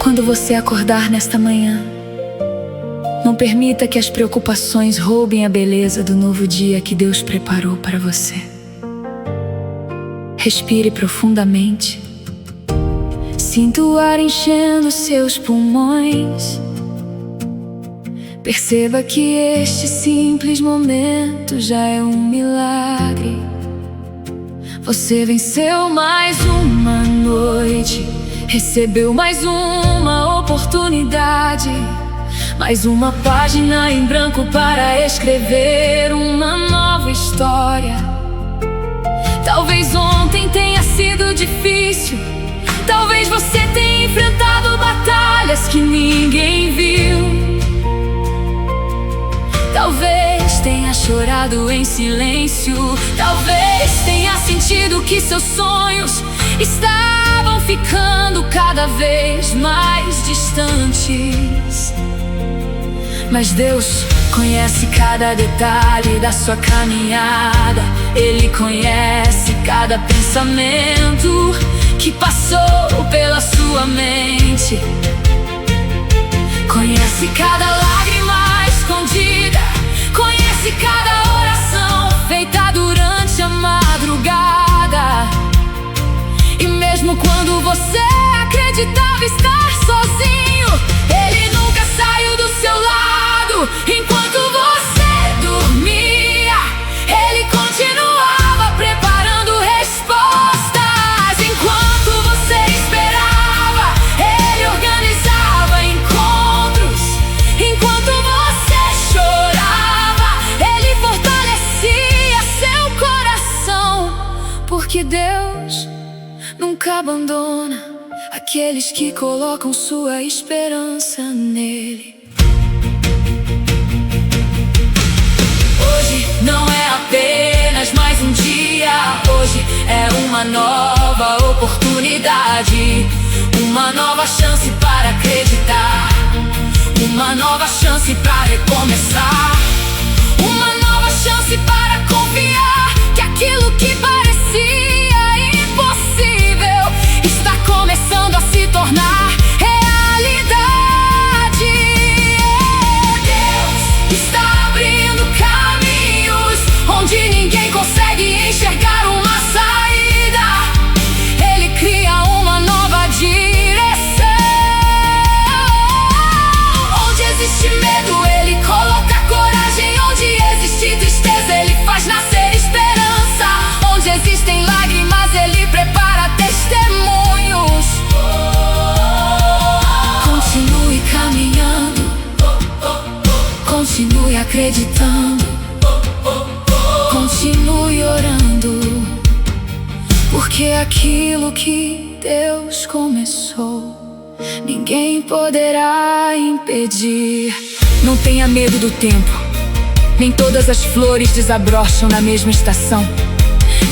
Quando você acordar nesta manhã, não permita que as preocupações roubem a beleza do novo dia que Deus preparou para você. Respire profundamente. Sinta o ar enchendo seus pulmões. Perceba que este simples momento já é um milagre. Você venceu mais uma noite, recebeu mais uma oportunidade, mais uma página em branco para escrever uma nova história. Talvez ontem tenha sido difícil, talvez você tenha enfrentado batalhas que ninguém viu. Talvez tenha chorado em silêncio, talvez tenha sentido que seus sonhos estavam ficando cada vez mais distantes. Mas Deus conhece cada detalhe da sua caminhada. Ele conhece cada pensamento que passou pela sua mente. Conhece cada lágrima escondida, conhece cada oração feita durante a madrugada. E mesmo quando você acreditava estar sozinho, Ele nunca saiu do seu lado. Enquanto você dormia, Ele continuava preparando respostas. Enquanto você esperava, Ele organizava encontros. Enquanto você chorava, Ele fortalecia seu coração. Porque Deus nunca abandona aqueles que colocam sua esperança nele. Hoje não é apenas mais um dia, hoje é uma nova oportunidade, uma nova chance para acreditar, uma nova chance para recomeçar, uma nova chance para confiar que aquilo que parecia impossível está começando a se tornar realidade. Deus está abrindo caminhos onde ninguém consegue enxergar uma saída. Ele cria uma nova direção. Onde existe medo, Ele coloca coragem. Onde existe tristeza, Ele faz nascer esperança. Onde existem lágrimas, Ele prepara testemunhos. Continue caminhando, continue acreditando, continue orando, porque aquilo que Deus começou, ninguém poderá impedir. Não tenha medo do tempo. Nem todas as flores desabrocham na mesma estação.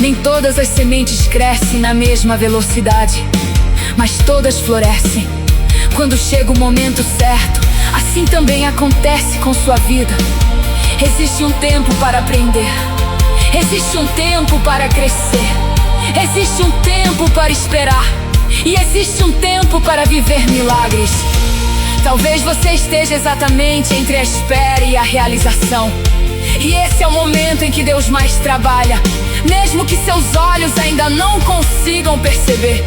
Nem todas as sementes crescem na mesma velocidade, mas todas florescem quando chega o momento certo. Assim também acontece com sua vida. Existe um tempo para aprender, existe um tempo para crescer, existe um tempo para esperar, e existe um tempo para viver milagres. Talvez você esteja exatamente entre a espera e a realização, e esse é o momento em que Deus mais trabalha, mesmo que seus olhos ainda não consigam perceber.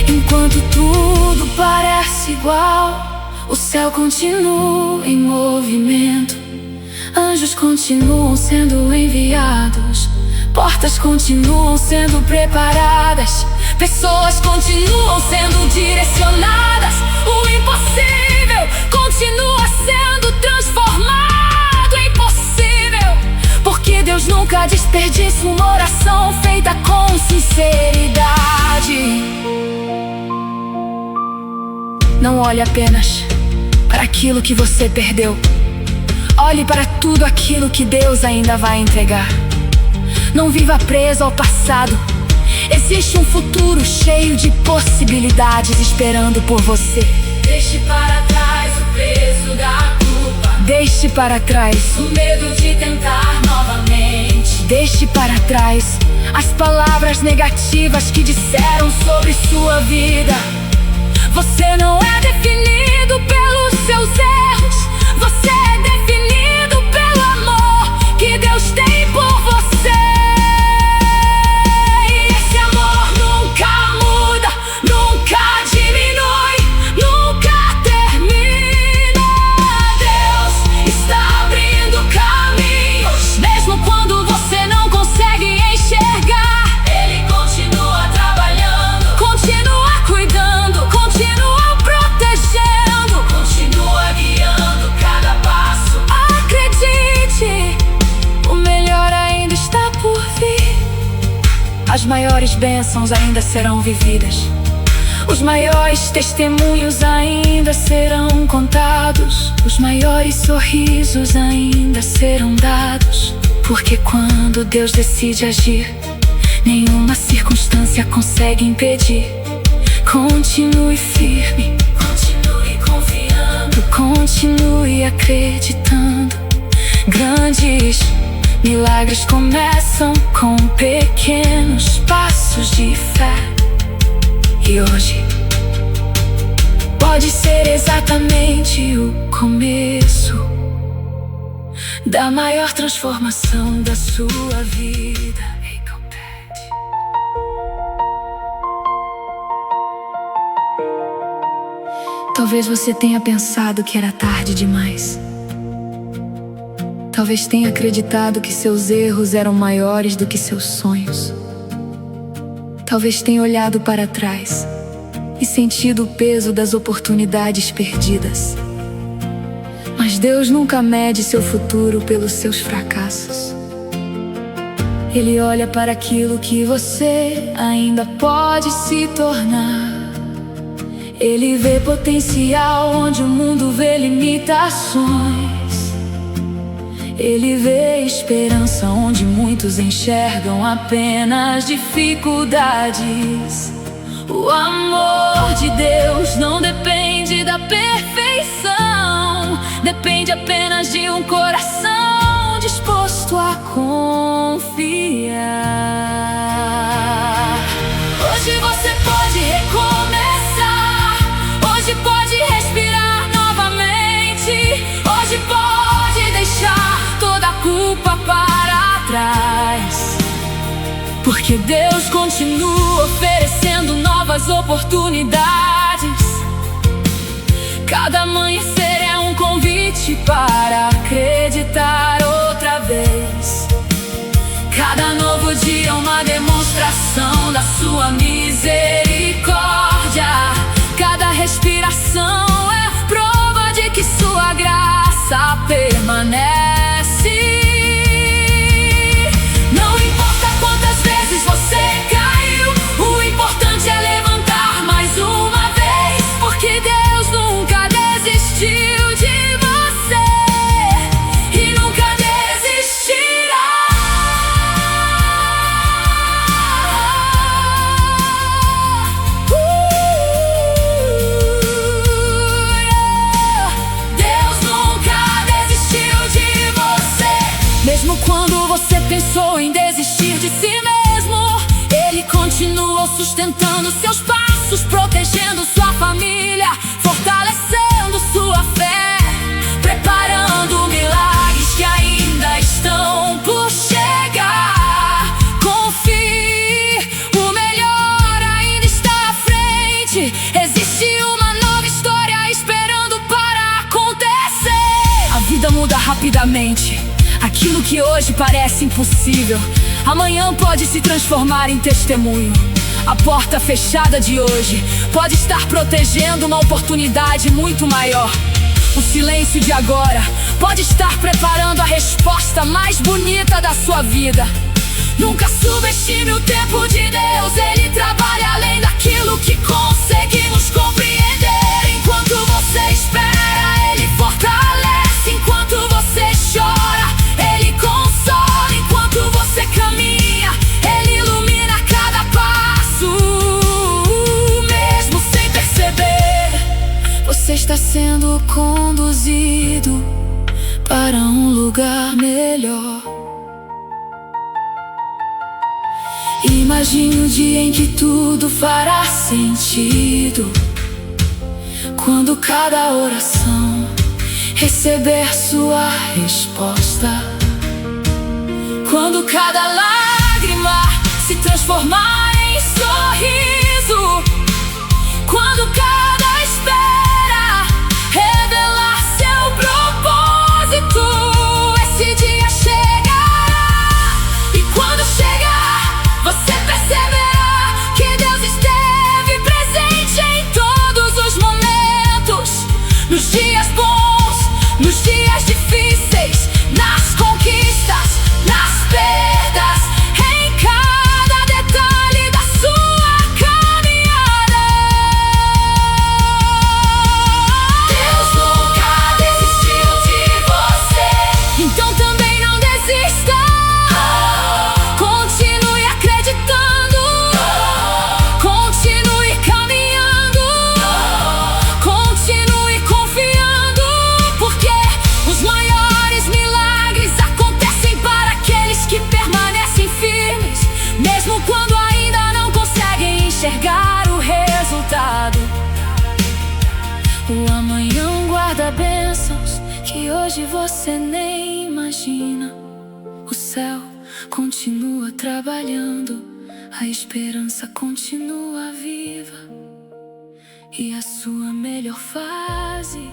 Enquanto tudo parece igual, o céu continua em movimento, anjos continuam sendo enviados, portas continuam sendo preparadas, pessoas continuam sendo direcionadas. O impossível continua sendo transformado em possível, porque Deus nunca desperdiça uma oração feita com sinceridade. Não olhe apenas para aquilo que você perdeu. Olhe para tudo aquilo que Deus ainda vai entregar. Não viva preso ao passado. Existe um futuro cheio de possibilidades esperando por você. Deixe para trás o peso da culpa. Deixe para trás o medo de tentar novamente. Deixe para trás as palavras negativas que disseram sobre sua vida. Você não é definido pelos seus erros. Você é definido pelo amor que Deus tem por você. E esse amor nunca muda, nunca diminui, nunca termina. Deus está abrindo caminhos, mesmo quando você não consegue enxergar. Ele continua trabalhando, continua cuidando, continua protegendo, continua guiando cada passo. Acredite, o melhor ainda está por vir. As maiores bênçãos ainda serão vividas. Os maiores testemunhos ainda serão contados. Os maiores sorrisos ainda serão dados. Porque quando Deus decide agir, nenhuma circunstância consegue impedir. Continue firme, continue confiando, continue acreditando. Grandes milagres começam com pequenos passos de fé. E hoje pode ser exatamente o começo da maior transformação da sua vida. Talvez você tenha pensado que era tarde demais. Talvez tenha acreditado que seus erros eram maiores do que seus sonhos. Talvez tenha olhado para trás e sentido o peso das oportunidades perdidas. Mas Deus nunca mede seu futuro pelos seus fracassos. Ele olha para aquilo que você ainda pode se tornar. Ele vê potencial onde o mundo vê limitações. Ele vê esperança onde muitos enxergam apenas dificuldades. O amor de Deus não depende da perfeição, depende apenas de um coração disposto a confiar. Hoje você pode recomeçar, hoje pode respirar novamente, hoje pode deixar toda a culpa para trás. Porque Deus continua oferecendo novas oportunidades. Cada amanhecer é um convite para acreditar outra vez. Cada novo dia é uma demonstração da sua misericórdia. Cada respiração é prova de que sua graça permanece. Não importa quantas vezes você caiu, o importante é levantar mais uma vez. Porque Deus nunca desistiu de você e nunca desistirá. Deus nunca desistiu de você. Mesmo quando você pensou em desistir de si mesmo, Ele continuou sustentando seus passos, protegendo sua família, fortalecendo sua fé, preparando milagres que ainda estão por chegar. Confie, o melhor ainda está à frente. Existe uma nova história esperando para acontecer. A vida muda rapidamente. Aquilo que hoje parece impossível, amanhã pode se transformar em testemunho. A porta fechada de hoje pode estar protegendo uma oportunidade muito maior. O silêncio de agora pode estar preparando a resposta mais bonita da sua vida. Nunca subestime o tempo de Deus. Ele trabalha além daquilo que conseguimos compreender. Enquanto sendo conduzido para um lugar melhor. Imagine o dia em que tudo fará sentido, quando cada oração receber sua resposta, quando cada lágrima se transformar em sorriso, quando cada espera revelar seu propósito. Esse dia chegará, e quando chegar, você perceberá que Deus esteve presente em todos os momentos, nos dias bons, nos dias difíceis, nas conquistas, nas perdas, em cada detalhe da sua caminhada. Deus nunca desistiu de você, então também não desista. Continue acreditando, continue caminhando, continue confiando, porque os maiores milagres acontecem para aqueles que permanecem firmes, mesmo quando ainda não conseguem enxergar o resultado. O amanhã guarda bênçãos que hoje você nem imagina. O céu continua trabalhando, a esperança continua viva, e a sua melhor fase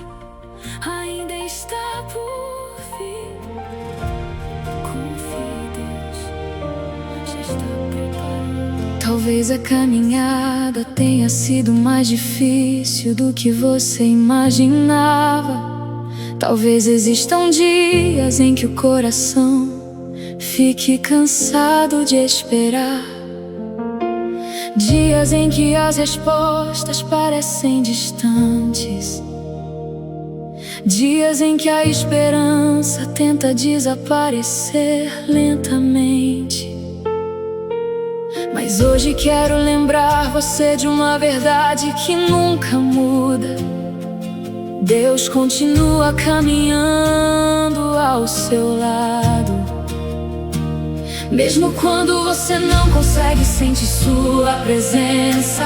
ainda está por vir. Confie, Deus já está preparado. Talvez a caminhada tenha sido mais difícil do que você imaginava. Talvez existam dias em que o coração fique cansado de esperar, dias em que as respostas parecem distantes, dias em que a esperança tenta desaparecer lentamente. Mas hoje quero lembrar você de uma verdade que nunca muda: Deus continua caminhando ao seu lado. Mesmo quando você não consegue sentir sua presença,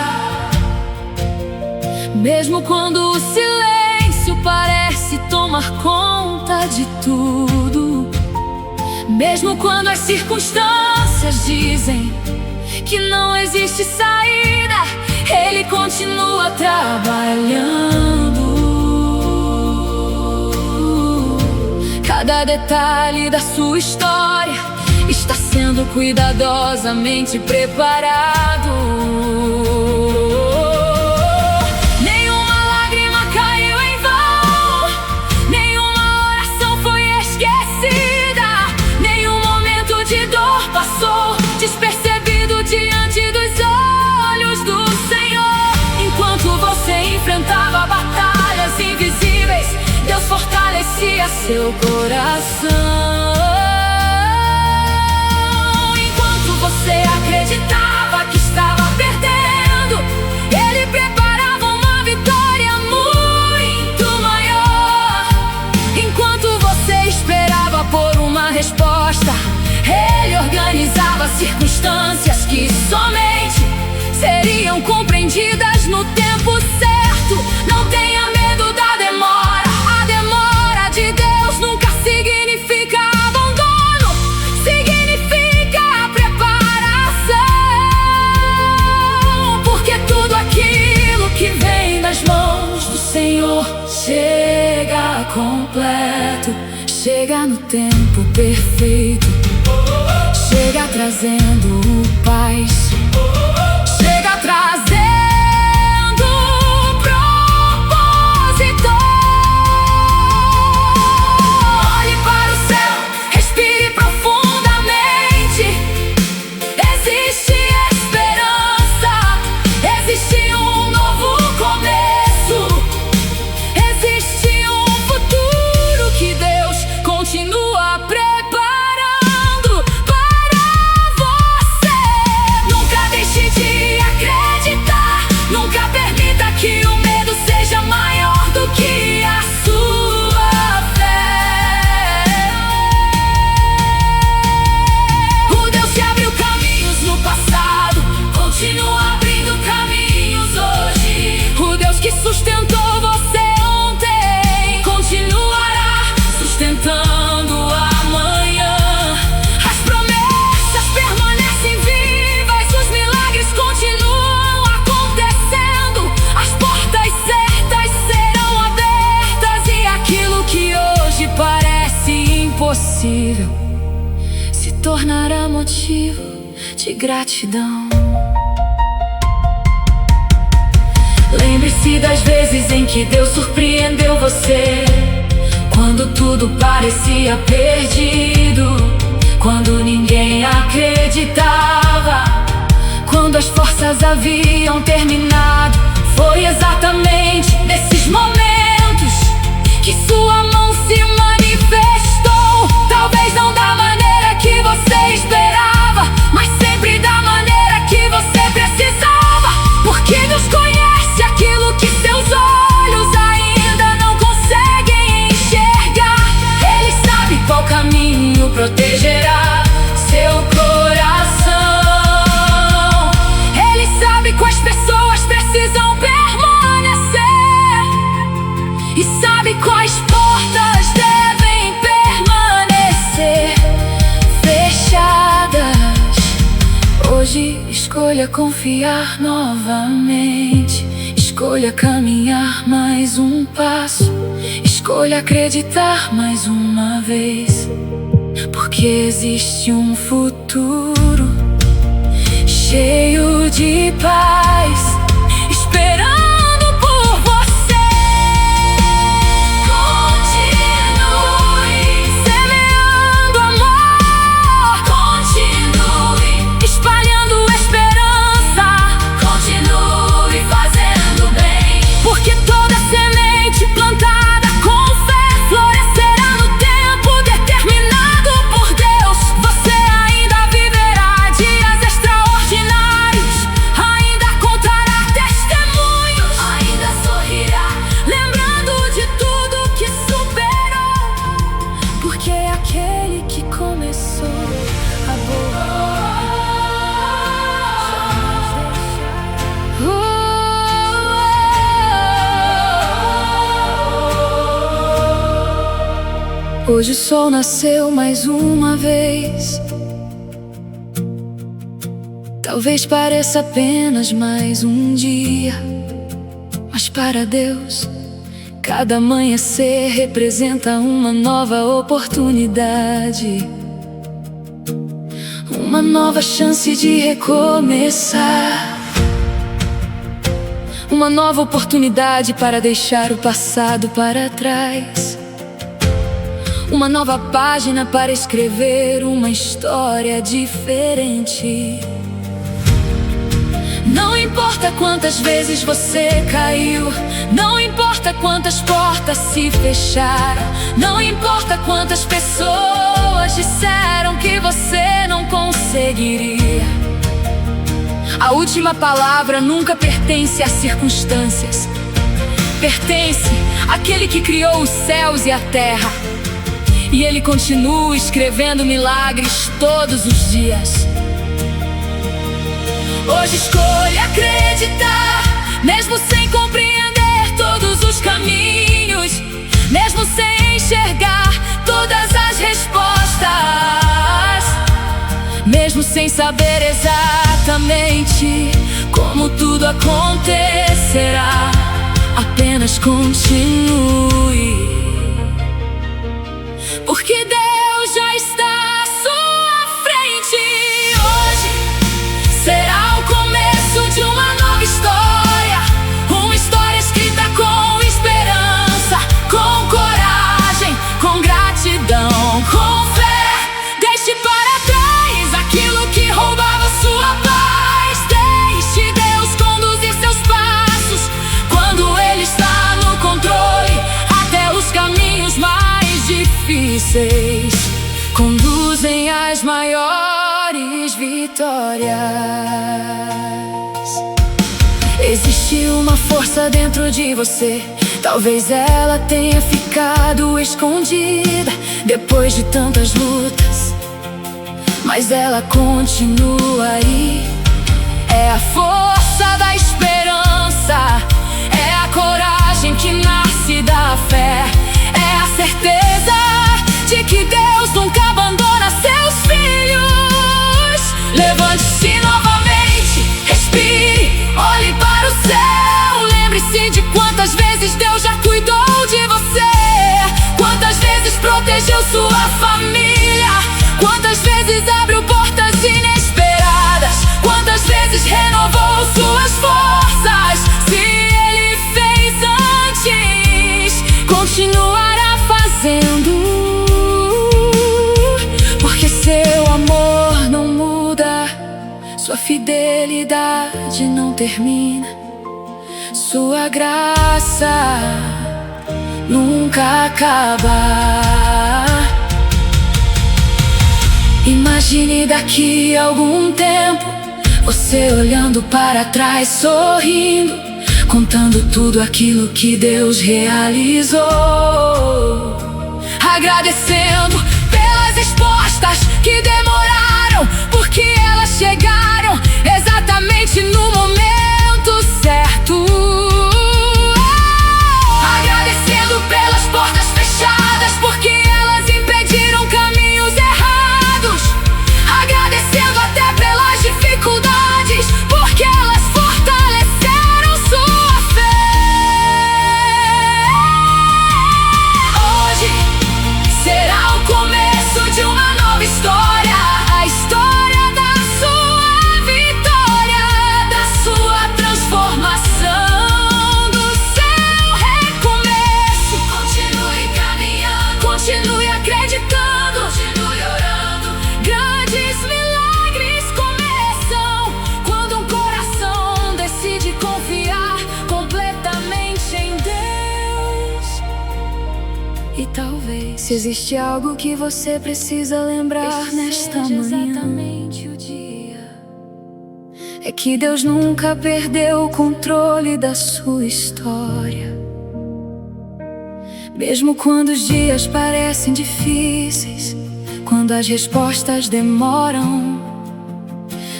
mesmo quando o silêncio parece tomar conta de tudo, mesmo quando as circunstâncias dizem que não existe saída, Ele continua trabalhando. Cada detalhe da sua história está sendo cuidadosamente preparado. Nenhuma lágrima caiu em vão, nenhuma oração foi esquecida, nenhum momento de dor passou despercebido diante dos olhos do Senhor. Enquanto você enfrentava batalhas invisíveis, Deus fortalecia seu coração. Você acreditava que estava perdendo, Ele preparava uma vitória muito maior. Enquanto você esperava por uma resposta, Ele organizava circunstâncias que somente seriam compreendidas no tempo certo. Não tenha medo da demora, a demora de Deus nunca significa abandono, significa que vem das mãos do Senhor chega completo, chega no tempo perfeito, chega trazendo paz, chega trazendo propósito. Olhe para o céu, respire profundamente. Existe esperança, existe um novo começo, existe um futuro que Deus continua preparando para você. Não motivo de gratidão. Lembre-se das vezes em que Deus surpreendeu você, quando tudo parecia perdido, quando ninguém acreditava, quando as forças haviam terminado. Foi exatamente nesses momentos que sua mão se manifestou. Talvez não da maneira que você esperava, mas sempre da maneira que você precisava, porque Deus conhece aquilo que seus olhos ainda não conseguem enxergar. Ele sabe qual caminho protegerá seu coração. Ele sabe quais pessoas precisam permanecer e sabe quais portas devem permanecer fechadas. Hoje escolha confiar novamente, escolha caminhar mais um passo, escolha acreditar mais uma vez, porque existe um futuro cheio de paz esperando por você. Continue semeando amor, continue espalhando esperança, continue fazendo bem, porque toda semente plantada com fé florescerá no tempo determinado por Deus. Você ainda viverá dias extraordinários, ainda contará testemunhos, ainda sorrirá, lembrando de tudo que superou, porque é aquele que começou a boa obra. Hoje o sol nasceu mais uma vez. Talvez pareça apenas mais um dia, mas para Deus, cada amanhecer representa uma nova oportunidade, uma nova chance de recomeçar, uma nova oportunidade para deixar o passado para trás, uma nova página para escrever uma história diferente. Não importa quantas vezes você caiu, não importa quantas portas se fecharam, não importa quantas pessoas disseram que você não conseguiria. A última palavra nunca pertence às circunstâncias, pertence àquele que criou os céus e a terra, e Ele continua escrevendo milagres todos os dias. Hoje escolha acreditar, mesmo sem compreender todos os caminhos, mesmo sem enxergar todas as respostas, mesmo sem saber exatamente como tudo acontecerá. Apenas continue, porque Deus já está à sua frente. Hoje será o começo de uma nova história, uma história escrita com esperança, com coragem, com gratidão, com fé. Deixe para trás aquilo que roubava sua paz. Deixe Deus conduzir seus passos quando Ele está no controle. Até os caminhos mais difíceis conduzem às maiores vitórias. Existe uma força dentro de você, talvez ela tenha ficado escondida depois de tantas lutas, mas ela continua aí. É a força da esperança, é a coragem que nasce da fé, é a certeza de que Deus nunca abandona seus filhos. Levante-se novamente, respire, olhe para o céu. Lembre-se de quantas vezes Deus já cuidou de você, quantas vezes protegeu sua família, quantas vezes abriu portas vezes renovou suas forças. Se Ele fez antes, continuará fazendo, porque seu amor não muda, sua fidelidade não termina, sua graça nunca acaba. Imagine daqui a algum tempo você olhando para trás, sorrindo, contando tudo aquilo que Deus realizou, agradecendo pelas respostas que demoraram, porque elas chegaram exatamente no momento certo. Agradecendo pelas portas fechadas, porque elas impediram caminhos errados. Agradecendo até pelas dificuldades, porque elas fortaleceram sua fé. Hoje será o começo de uma nova história, a história da sua vitória, da sua transformação, do seu recomeço. Continue caminhando, continue acreditando, continue orando. Grandes milagres começam quando um coração decide confiar completamente em Deus. E talvez, se existe algo que você precisa lembrar nesta manhã, exatamente o dia, é que Deus nunca perdeu o controle da sua história. Mesmo quando os dias parecem difíceis, quando as respostas demoram,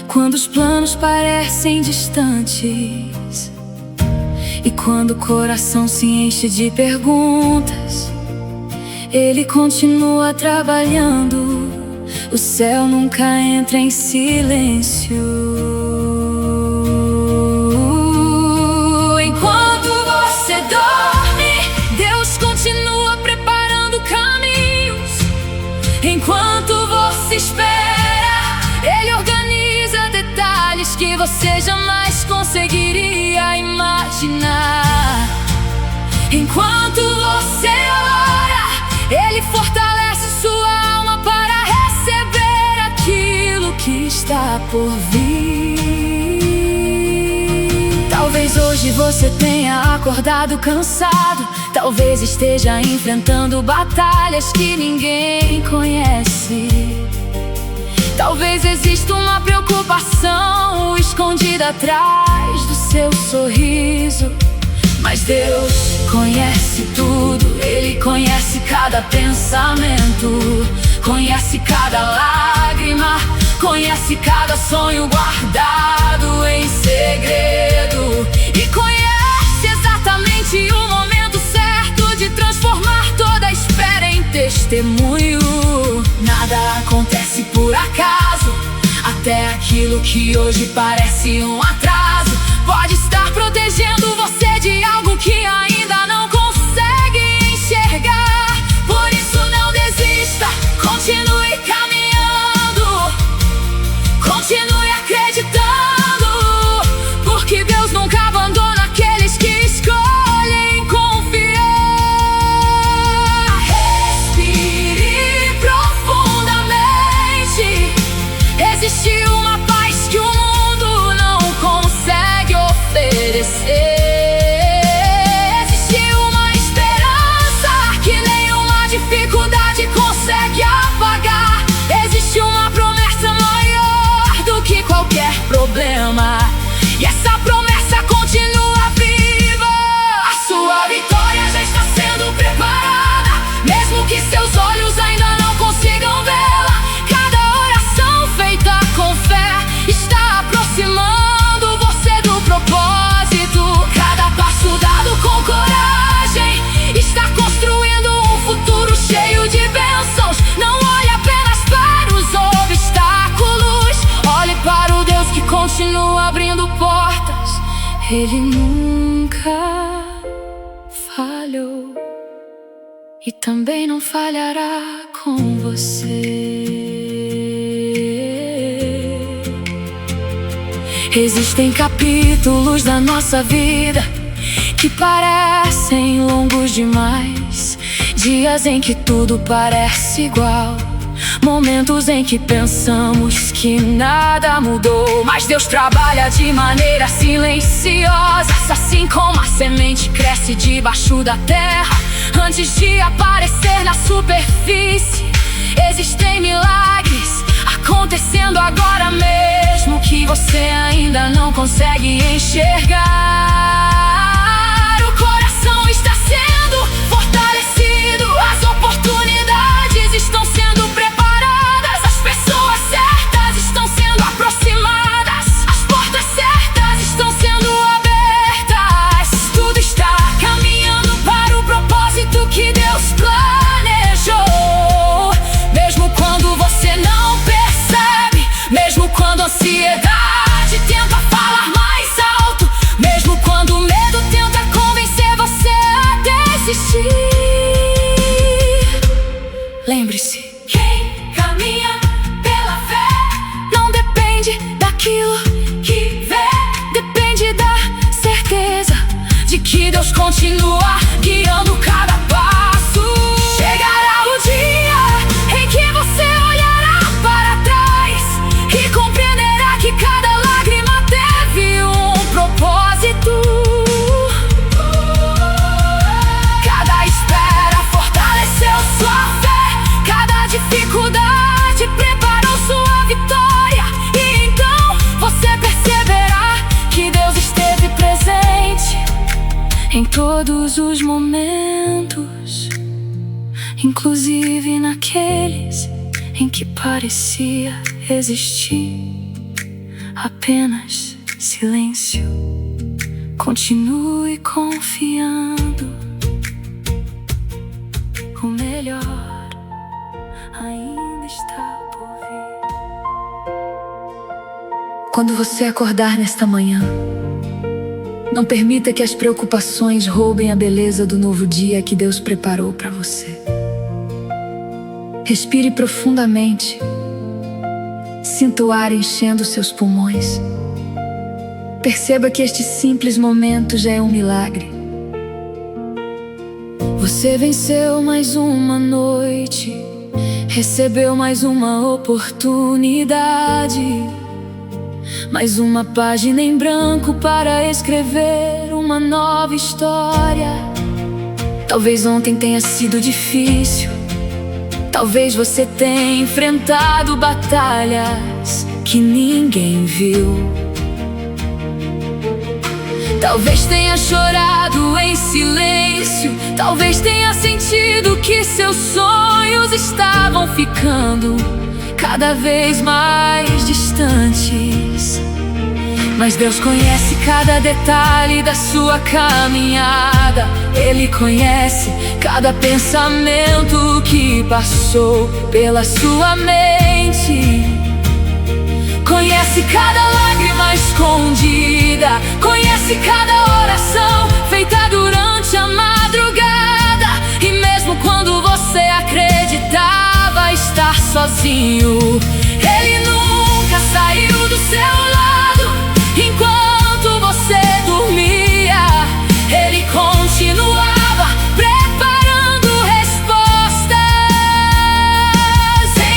quando os planos parecem distantes, e quando o coração se enche de perguntas, Ele continua trabalhando. O céu nunca entra em silêncio. Enquanto você dorme, Deus continua preparando caminhos. Enquanto você espera, Ele organiza detalhes que você jamais conseguiria imaginar. Enquanto você ora, Ele fortalece sua alma para receber aquilo que está por vir. Talvez hoje você tenha acordado cansado, talvez esteja enfrentando batalhas que ninguém conhece. Talvez exista uma preocupação escondida atrás do seu sorriso. Mas Deus conhece tudo, Ele conhece cada pensamento, conhece cada lágrima, conhece cada sonho guardado em segredo, e conhece exatamente o momento certo de transformar toda a espera em testemunho. Nada acontece por acaso, até aquilo que hoje parece um atraso pode estar protegendo você de algo que ainda não consegue enxergar. Por isso não desista, continue caminhando, continue acreditando, porque Deus nunca abandona aqueles que escolhem confiar. Respire profundamente. Existe uma paz que o mundo não consegue oferecer. Existe uma esperança que nenhuma dificuldade consegue apagar. Existe uma promessa maior do que qualquer problema, e essa promessa continua viva. A sua vitória já está sendo preparada, mesmo que seus olhos ainda não consigam vê-la. Cada oração feita com fé está aproximando você do propósito. Cada passo dado com coragem está construindo um futuro cheio de bênçãos. Não olhe apenas para os obstáculos, olhe para o Deus que continua abrindo portas. Ele nunca falhou e também não falhará com você. Existem capítulos da nossa vida que parecem longos demais. Dias em que tudo parece igual, momentos em que pensamos que nada mudou. Mas Deus trabalha de maneira silenciosa, assim como a semente cresce debaixo da terra antes de aparecer na superfície. Existem milagres acontecendo agora mesmo que você ainda não consegue enxergar. O coração está sendo fortalecido, as oportunidades estão sendo preparadas, as pessoas certas estão sendo aproximadas, as portas certas estão sendo abertas. Tudo está caminhando para o propósito que Deus planejou. Mesmo quando você não percebe, mesmo quando a ansiedade tenta falar mais alto, mesmo quando o medo tenta convencer você a desistir, lembre-se: quem caminha pela fé não depende daquilo que vê, depende da certeza de que Deus continua guiando cada passo. Chegará o dia em que você olhará para trás e compreenderá que cada lágrima teve um propósito. Cada espera fortaleceu sua fé, cada dificuldade preparou sua vitória. E então você perceberá que Deus esteve presente em todos os momentos, inclusive naqueles em que parecia existir apenas silêncio. Continue confiando, o melhor ainda está por vir. Quando você acordar nesta manhã, não permita que as preocupações roubem a beleza do novo dia que Deus preparou para você. Respire profundamente. Sinta o ar enchendo seus pulmões. Perceba que este simples momento já é um milagre. Você venceu mais uma noite, recebeu mais uma oportunidade, mais uma página em branco para escrever uma nova história. Talvez ontem tenha sido difícil, talvez você tenha enfrentado batalhas que ninguém viu. Talvez tenha chorado em silêncio, talvez tenha sentido que seus sonhos estavam ficando cada vez mais distantes. Mas Deus conhece cada detalhe da sua caminhada. Ele conhece cada pensamento que passou pela sua mente. Conhece cada lágrima escondida, conhece cada oração feita durante a madrugada. E mesmo quando você acreditava estar sozinho, Ele nunca saiu do seu lado. Enquanto você dormia, Ele continuava preparando respostas.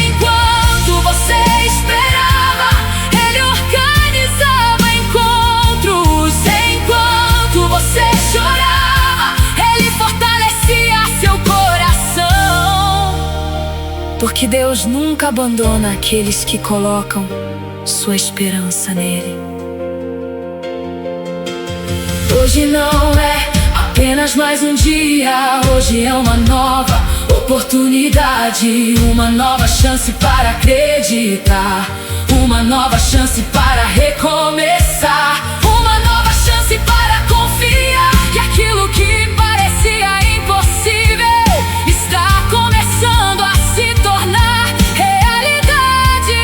Enquanto você esperava, Ele organizava encontros. Enquanto você chorava, Ele fortalecia seu coração. Porque Deus nunca abandona aqueles que colocam sua esperança nele. Hoje não é apenas mais um dia, hoje é uma nova oportunidade, uma nova chance para acreditar, uma nova chance para recomeçar, uma nova chance para confiar que aquilo que parecia impossível está começando a se tornar realidade.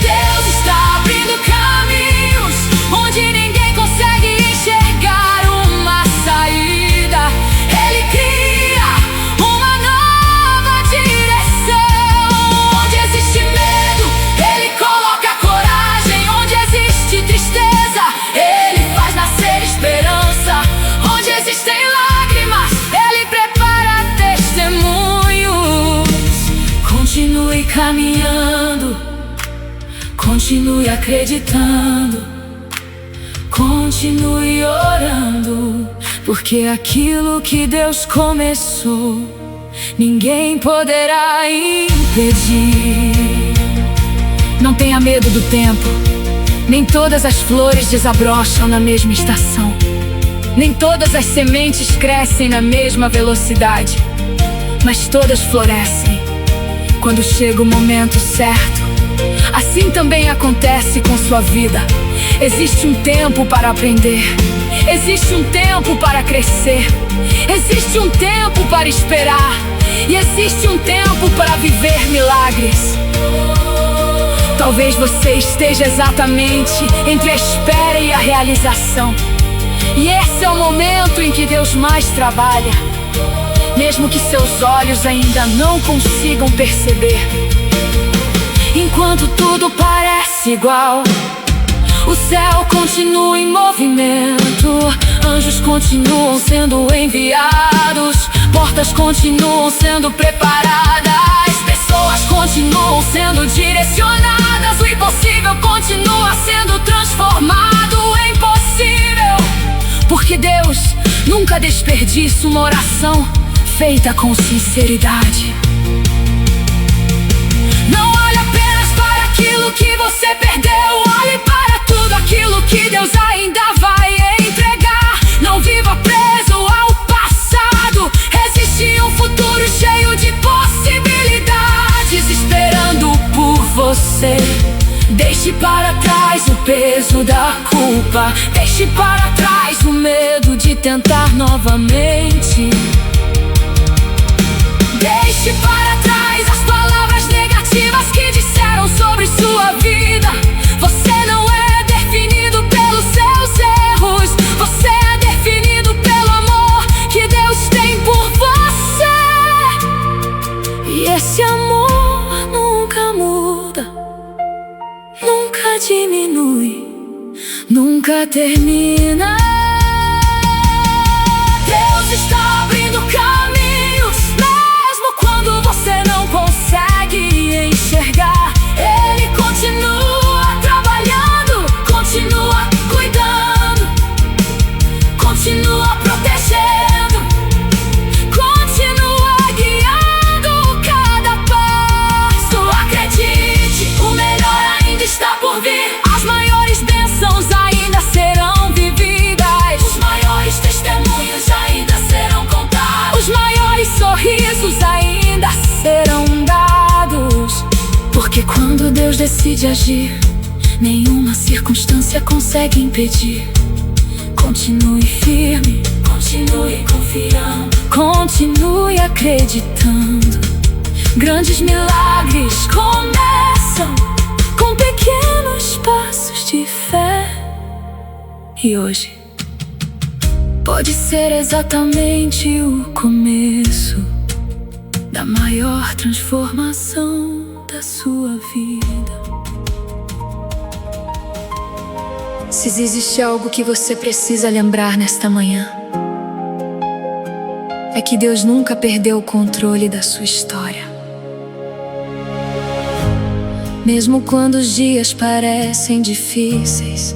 Deus está abrindo caminhos onde ninguém consegue enxergar uma saída. Ele cria uma nova direção. Onde existe medo, Ele coloca coragem. acreditando, continue orando, porque aquilo que Deus começou, ninguém poderá impedir. Não tenha medo do tempo, nem todas as flores desabrocham na mesma estação, nem todas as sementes crescem na mesma velocidade, mas todas florescem quando chega o momento certo. Assim também acontece com sua vida. Existe um tempo para aprender, existe um tempo para crescer, existe um tempo para esperar, e existe um tempo para viver milagres. Talvez você esteja exatamente entre a espera e a realização, e esse é o momento em que Deus mais trabalha, mesmo que seus olhos ainda não consigam perceber. Enquanto tudo parece igual, o céu continua em movimento, anjos continuam sendo enviados, portas continuam sendo preparadas, pessoas continuam sendo direcionadas, o impossível continua sendo transformado em possível, porque Deus nunca desperdiça uma oração feita com sinceridade. Não olhe apenas para aquilo que você perdeu, olhe para tudo aquilo que Deus ainda vai entregar. Não viva preso ao passado, existe um futuro cheio de possibilidades esperando por você. Deixe para trás o peso da culpa, deixe para trás o medo de tentar novamente. Deixe para trás as palavras negativas que disseram sobre sua vida. Você não é definido pelos seus erros, você é definido pelo amor que Deus tem por você. E esse amor nunca muda, nunca diminui, nunca termina. Deus está abrindo caminhos, mesmo quando você não consegue enxergar. Ele continua trabalhando, continua cuidando, continua protegendo, continua guiando cada passo. Acredite, o melhor ainda está por vir. As maiores bênçãos ainda serão vividas, os maiores testemunhos ainda serão contados, os maiores sorrisos ainda serão dados. Porque quando Deus decide agir, nenhuma circunstância consegue impedir. Continue firme, continue confiando, continue acreditando. Grandes milagres começam com pequenos passos de fé. E hoje pode ser exatamente o começo da maior transformação da sua vida. Se existe algo que você precisa lembrar nesta manhã, é que Deus nunca perdeu o controle da sua história. Mesmo quando os dias parecem difíceis,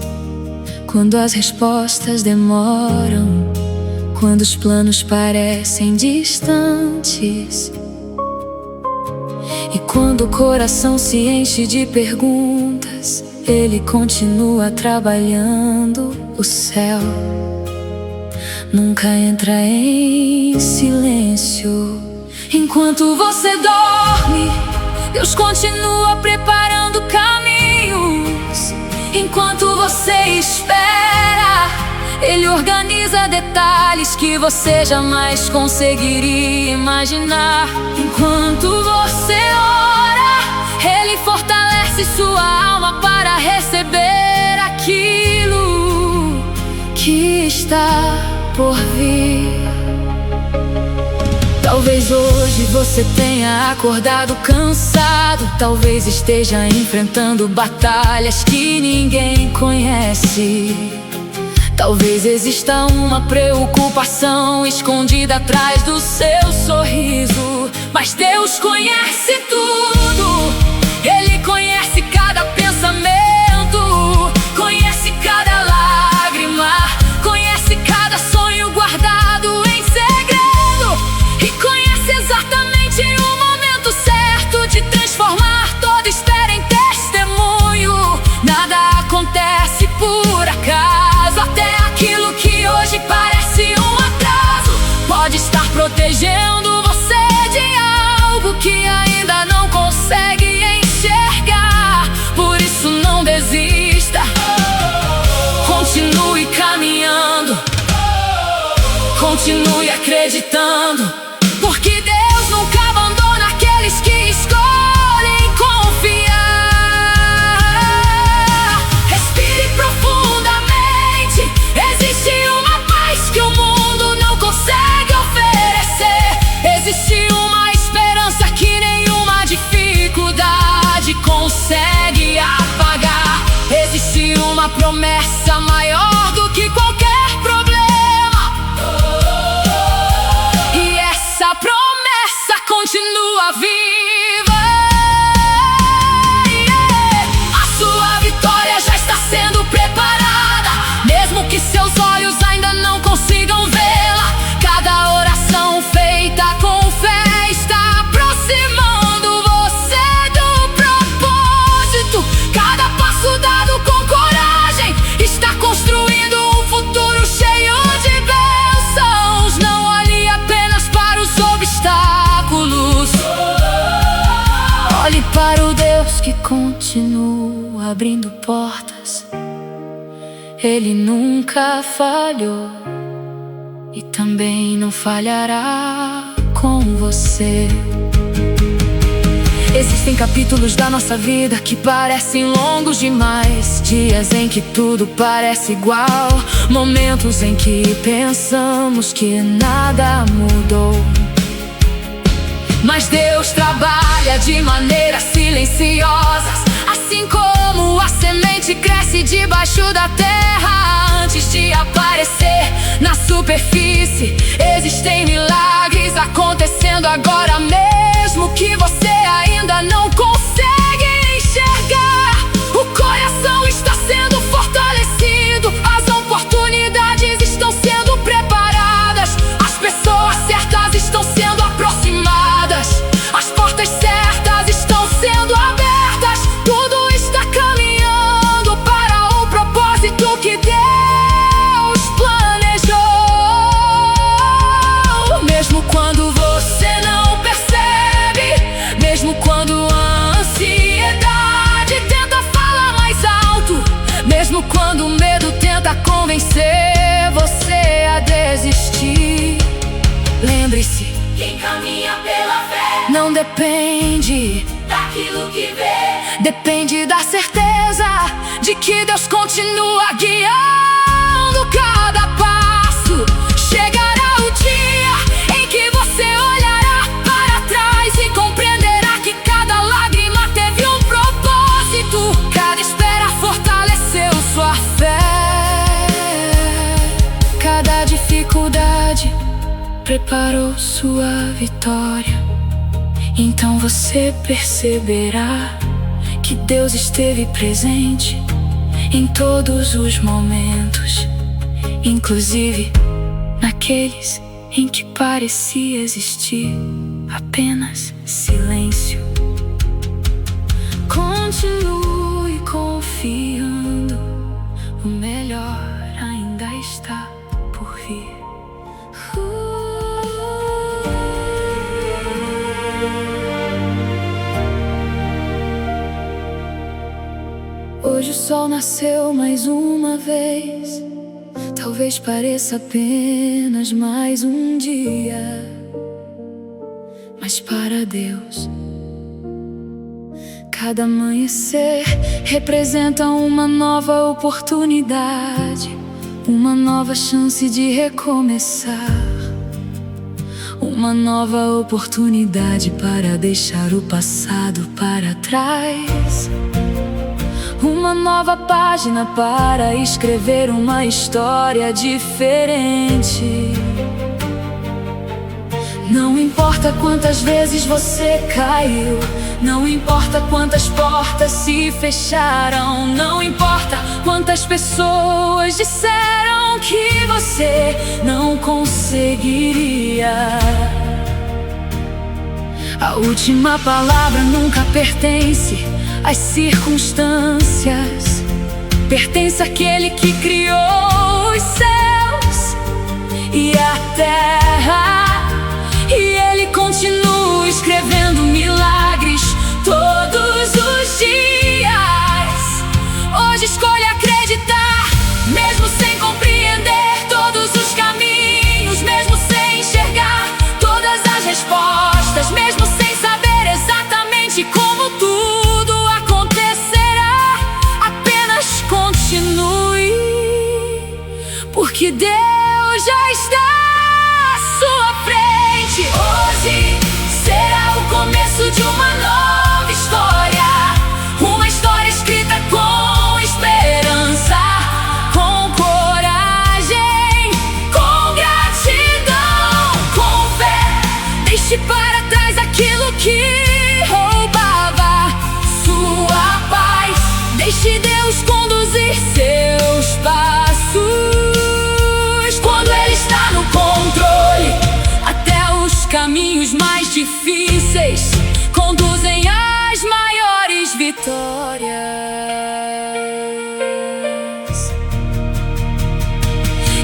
quando as respostas demoram, quando os planos parecem distantes, e quando o coração se enche de perguntas, Ele continua trabalhando. O céu nunca entra em silêncio. Enquanto você dorme, Deus continua preparando caminhos. Enquanto você espera, Ele organiza detalhes que você jamais conseguiria imaginar. Enquanto você ora, Ele fortalece sua alma para receber aquilo que está por vir. Talvez hoje você tenha acordado cansado, talvez esteja enfrentando batalhas que ninguém conhece. Talvez exista uma preocupação escondida atrás do seu sorriso, mas Deus conhece tudo, Ele conhece cada pensamento, protegendo você de algo que ainda não consegue enxergar. Por isso não desista, continue caminhando, continue acreditando, porque Deus nunca abandona aqueles que escolhem confiar. Respire profundamente, existe uma paz que o mundo não consegue oferecer. Existe uma esperança que nenhuma dificuldade consegue apagar. Existe uma promessa maior do que qualquer problema, e essa promessa continua viva. A sua vitória já está sendo preparada, mesmo que seus olhos ainda não consigam vê-la. Cada oração feita com fé está aproximando você do propósito. Cada passo dado com coragem está construindo um futuro cheio de bênçãos. Não olhe apenas para os obstáculos, olhe para o Deus que continua abrindo portas. Ele nunca falhou e também não falhará com você. Existem capítulos da nossa vida que parecem longos demais, dias em que tudo parece igual, momentos em que pensamos que nada mudou. Mas Deus trabalha de maneiras silenciosas, assim como a semente cresce debaixo da terra antes de aparecer na superfície. Existem milagres acontecendo agora mesmo que você ainda não consegue enxergar. O coração está sendo fortalecido, as oportunidades estão sendo preparadas, as pessoas certas estão sendo aproximadas, as portas certas estão sendo abertas. Tudo está caminhando para o propósito que Deus planejou. Mesmo quando você não percebe, mesmo quando a ansiedade tenta falar mais alto, mesmo quando o medo tenta convencer você a desistir, lembre-se: quem caminha pela fé não depende daquilo que vê, depende da certeza de que Deus continua guiando cada passo. Chegará o dia em que você olhará para trás e compreenderá que cada lágrima teve um propósito. Cada espera fortaleceu sua fé, cada dificuldade preparou sua vitória. Então você perceberá que Deus esteve presente em todos os momentos, inclusive naqueles em que parecia existir apenas silêncio. Continue confiando, o melhor ainda está por vir. Hoje o sol nasceu mais uma vez. Talvez pareça apenas mais um dia, mas para Deus, cada amanhecer representa uma nova oportunidade, uma nova chance de recomeçar, uma nova oportunidade para deixar o passado para trás, uma nova página para escrever uma história diferente. Não importa quantas vezes você caiu, não importa quantas portas se fecharam, não importa quantas pessoas disseram que você não conseguiria. A última palavra nunca pertence às circunstâncias, pertence àquele que criou os céus e a terra. porque Deus já está à sua frente. Hoje será o começo de uma nova história, uma história escrita com esperança, Com coragem, com gratidão, com fé. deixe para trás aquilo que roubava sua paz. Deixe Deus conduzir seus passos. Quando Ele está no controle, Até os caminhos mais difíceis conduzem às maiores vitórias.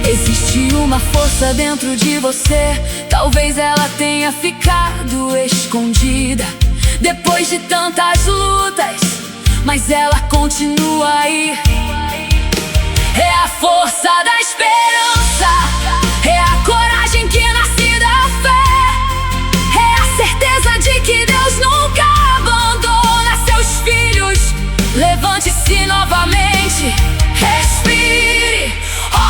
Existe uma força dentro de você, talvez ela tenha ficado escondida depois de tantas lutas, mas ela continua aí. É a força da esperança, é a coragem que nasce da fé, é a certeza de que Deus nunca abandona seus filhos. Levante-se novamente, respire,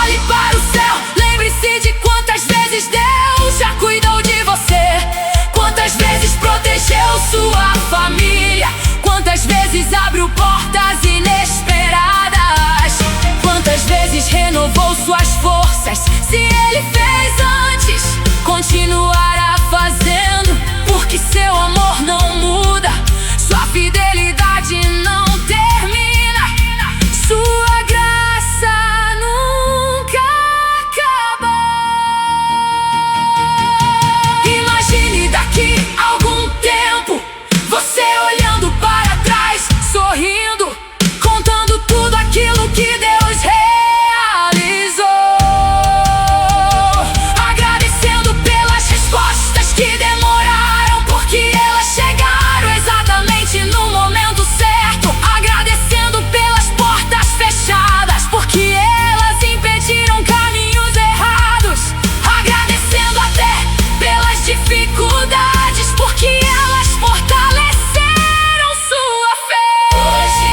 olhe para o céu, lembre-se de quantas vezes Deus já cuidou de você, quantas vezes protegeu sua família, quantas vezes abriu portas inesperadas, quantas vezes renovou suas forças. Se Ele fez antes, continuará fazendo, porque seu amor não muda, sua fidelidade não termina, sua graça nunca acaba. Imagine daqui a algum tempo você olhando para trás, sorrindo, contando tudo aquilo que Deus realizou, agradecendo pelas respostas que demoraram, porque elas chegaram exatamente no momento certo, agradecendo pelas portas fechadas, porque elas impediram caminhos errados, agradecendo até pelas dificuldades, porque elas fortaleceram sua fé. hoje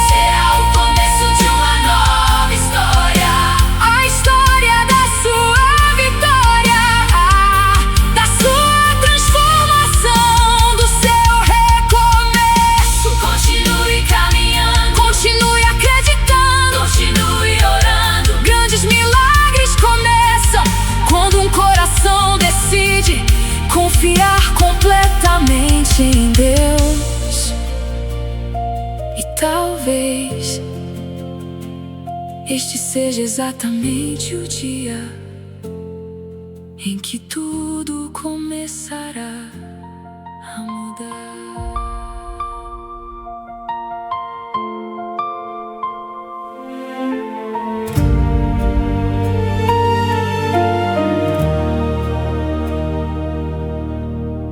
será o começo de uma nova história, A história da sua vitória, da sua transformação, do seu recomeço. continue caminhando, Continue acreditando, continue orando. grandes milagres começam quando um coração decide confiar completamente em Deus. E talvez este seja exatamente o dia em que tudo começará a mudar.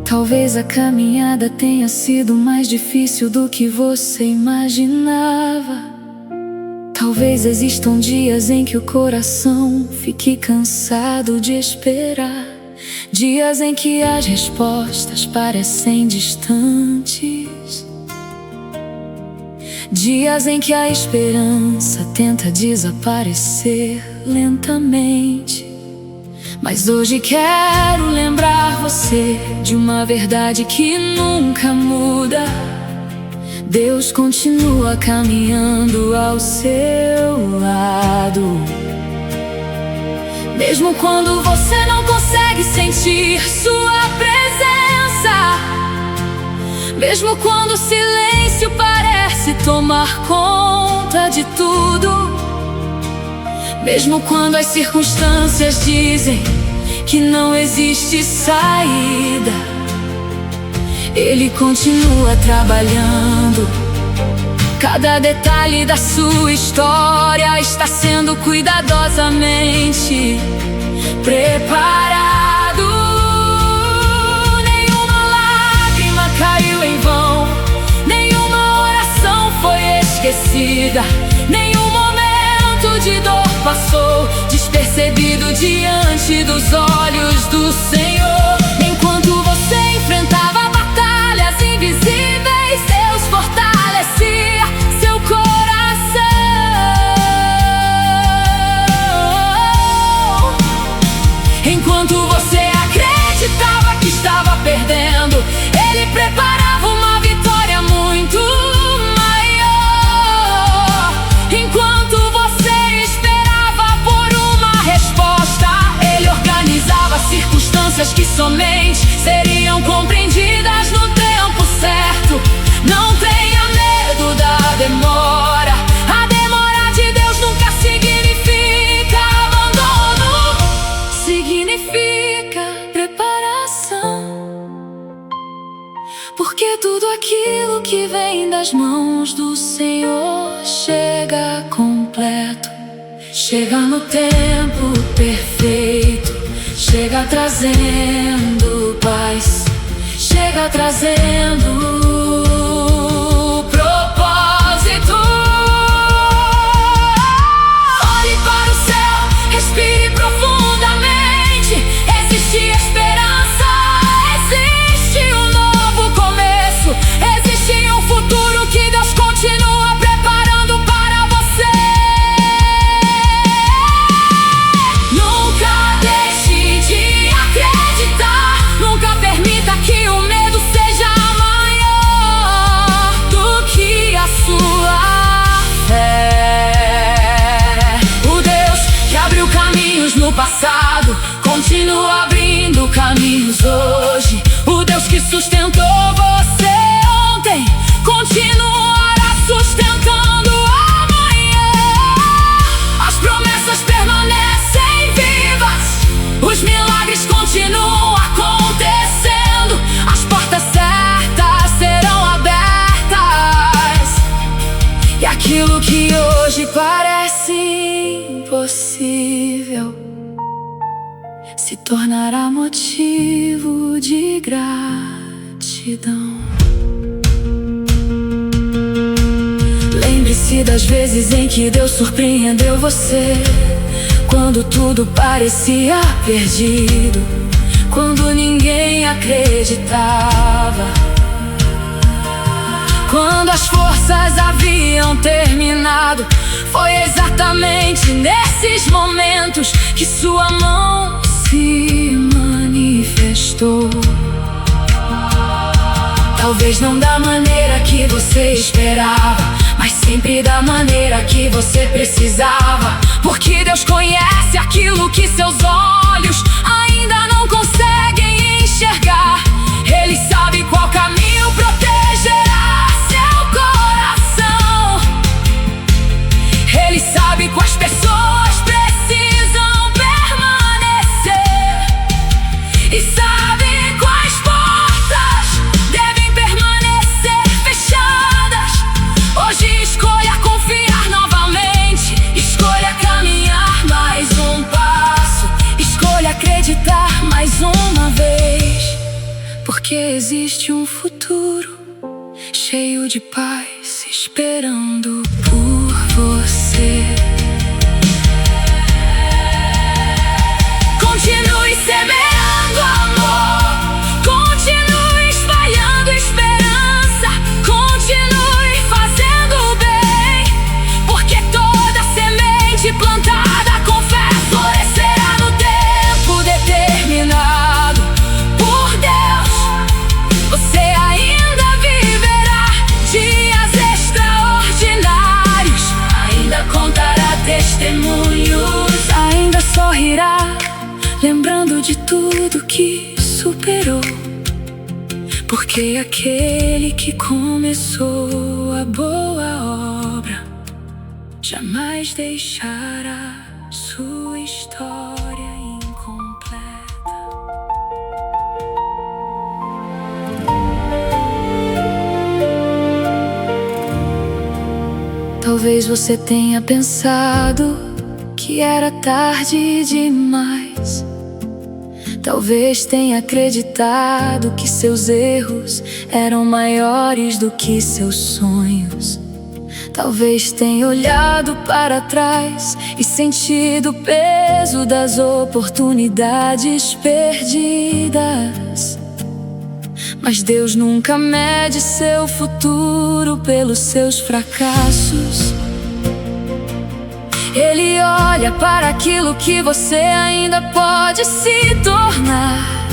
Talvez a caminhada tenha sido mais difícil do que você imaginava. Talvez existam dias em que o coração fique cansado de esperar, dias em que as respostas parecem distantes, dias em que a esperança tenta desaparecer lentamente. Mas hoje quero lembrar você de uma verdade que nunca muda: Deus continua caminhando ao seu lado. Mesmo quando você não consegue sentir sua presença, mesmo quando o silêncio parece tomar conta de tudo, mesmo quando as circunstâncias dizem que não existe saída, Ele continua trabalhando. Cada detalhe da sua história está sendo cuidadosamente preparado. Nenhuma lágrima caiu em vão, nenhuma oração foi esquecida, nenhum momento de dor passou despercebido diante dos olhos do Senhor. Enquanto você enfrentava batalhas invisíveis, Deus fortalecia seu coração. somente seriam compreendidas no tempo certo. Não tenha medo da demora. A demora de Deus nunca significa abandono. Significa preparação. Porque tudo aquilo que vem das mãos do Senhor chega completo. Chega no tempo perfeito. Chega trazendo paz. Chega trazendo propósito. Olhe para o céu, respire profundamente. Existe esperança, existe um novo começo. Existe um futuro que Deus continua preparando para você. Nunca deixe de acreditar. Nunca permita que o medo seja maior do que a sua fé. O Deus que abriu caminhos no passado continua abrindo caminhos hoje. O Deus que sustentou você ontem continuará sustentando amanhã. As promessas permanecem vivas. Os milagres continuam acontecendo. As portas certas serão abertas. E aquilo que hoje parece impossível se tornará motivo de gratidão. Lembre-se das vezes em que Deus surpreendeu você, quando tudo parecia perdido, quando ninguém acreditava, quando as forças haviam terminado. Foi exatamente nesses momentos que sua mão se manifestou. Talvez não da maneira que você esperava, mas sempre da maneira que você precisava. Porque Deus conhece aquilo que seus olhos ainda não conseguem enxergar. Ele sabe qual caminho protegerá seu coração. Ele sabe quais pessoas precisam permanecer. E sabe quais portas devem permanecer fechadas. Hoje escolha confiar novamente. Escolha caminhar mais um passo. Escolha acreditar mais uma vez. Porque existe um futuro cheio de paz esperando por você. Continue semeando amor. Continue espalhando esperança. Continue fazendo o bem. Porque toda semente plantada com fé florescerá no tempo determinado por Deus. Você ainda viverá dias extraordinários. Ainda contará testemunhos. Ainda sorrirá, lembrando de tudo que superou. Porque aquele que começou a boa obra jamais deixará sua história incompleta. Talvez você tenha pensado que era tarde demais. Talvez tenha acreditado que seus erros eram maiores do que seus sonhos. Talvez tenha olhado para trás e sentido o peso das oportunidades perdidas. Mas Deus nunca mede seu futuro pelos seus fracassos. Ele olha para aquilo que você ainda pode se tornar.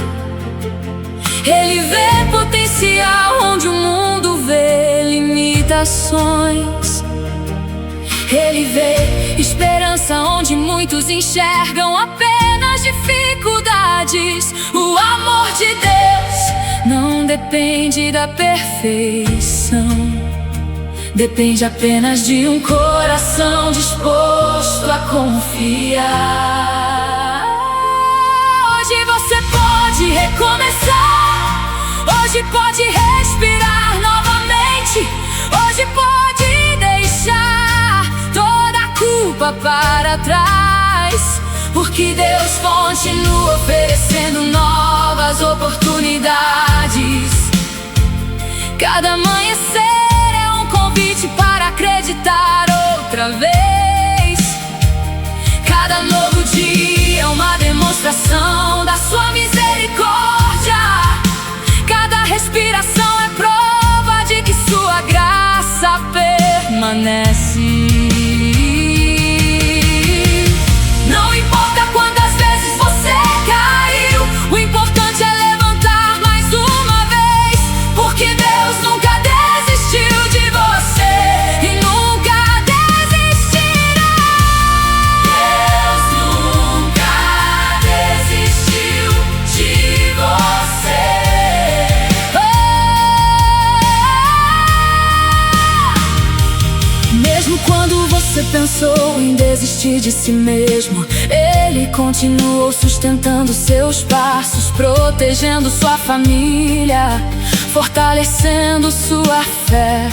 Ele vê potencial onde o mundo vê limitações. Ele vê esperança onde muitos enxergam apenas dificuldades. O amor de Deus não depende da perfeição, depende apenas de um coração disposto a confiar. Hoje você pode recomeçar, hoje pode respirar novamente, hoje pode deixar toda a culpa para trás, porque Deus continua oferecendo novas oportunidades. Cada amanhecer é um convite para acreditar outra vez. Cada novo dia é uma demonstração da sua misericórdia. Cada respiração é prova de que sua graça permanece. Não importa quantas vezes você caiu, o importante é levantar mais uma vez, porque Deus nunca desistiu de você e nunca desistirá. Deus nunca desistiu de você. Mesmo quando você pensou em desistir de si mesmo, Ele continuou sustentando seus passos, protegendo sua família, fortalecendo sua fé,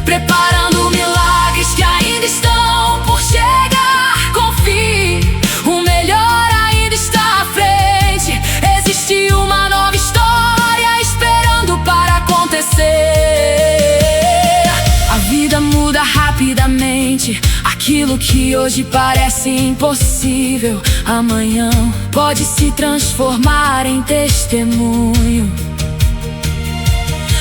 preparando milagres que ainda estão por chegar. Confie, o melhor ainda está à frente. Existe uma nova história esperando para acontecer. A vida muda rapidamente. Aquilo que hoje parece impossível, amanhã pode se transformar em testemunho.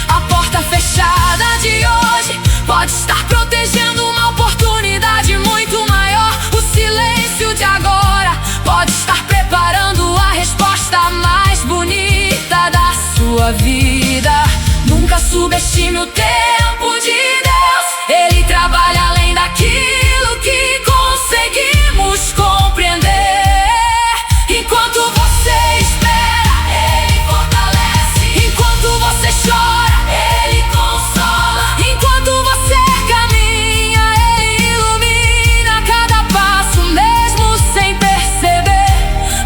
A porta fechada de hoje pode estar protegendo uma oportunidade muito maior. O silêncio de agora pode estar preparando a resposta mais bonita da sua vida. Nunca subestime o tempo de Deus. Ele trabalha além daquilo que conseguimos compreender. Enquanto você espera, Ele fortalece. Enquanto você chora, Ele consola. Enquanto você caminha, Ele ilumina cada passo, mesmo sem perceber.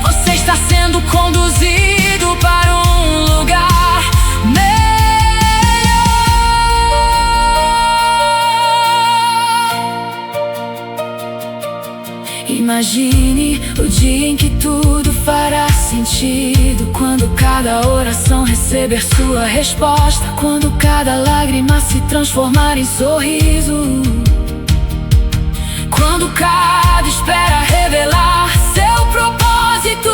Você está sendo conduzido para um lugar melhor. Imagine o dia em que tudo fará sentido, quando cada oração receber sua resposta, quando cada lágrima se transformar em sorriso, quando cada espera revelar seu propósito.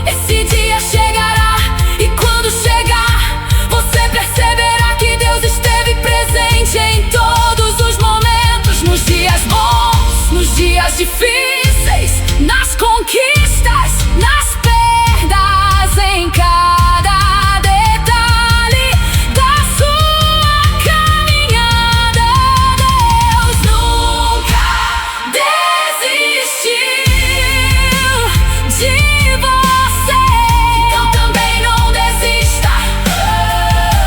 Esse dia chegará, e quando chegar, você perceberá que Deus esteve presente em todos os momentos, nos dias bons, nos dias difíceis, nas conquistas, nas perdas, em cada detalhe da sua caminhada. Deus nunca desistiu de você, então também não desista.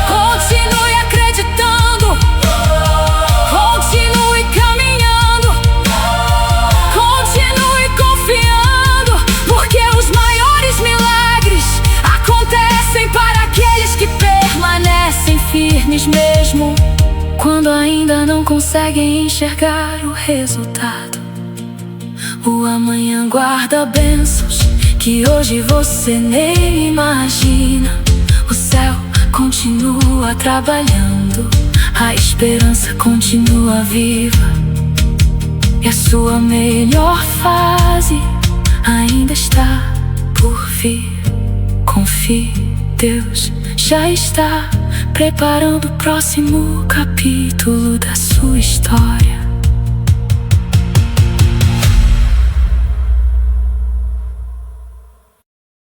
Continue acreditando, continue caminhando, continue confiando, porque os maiores milagres acontecem para aqueles que permanecem firmes, mesmo quando ainda não conseguem enxergar o resultado. O amanhã guarda bênçãos que hoje você nem imagina. O céu continua trabalhando, a esperança continua viva, e a sua melhor fase ainda está por vir. Confie, Deus já está preparando o próximo capítulo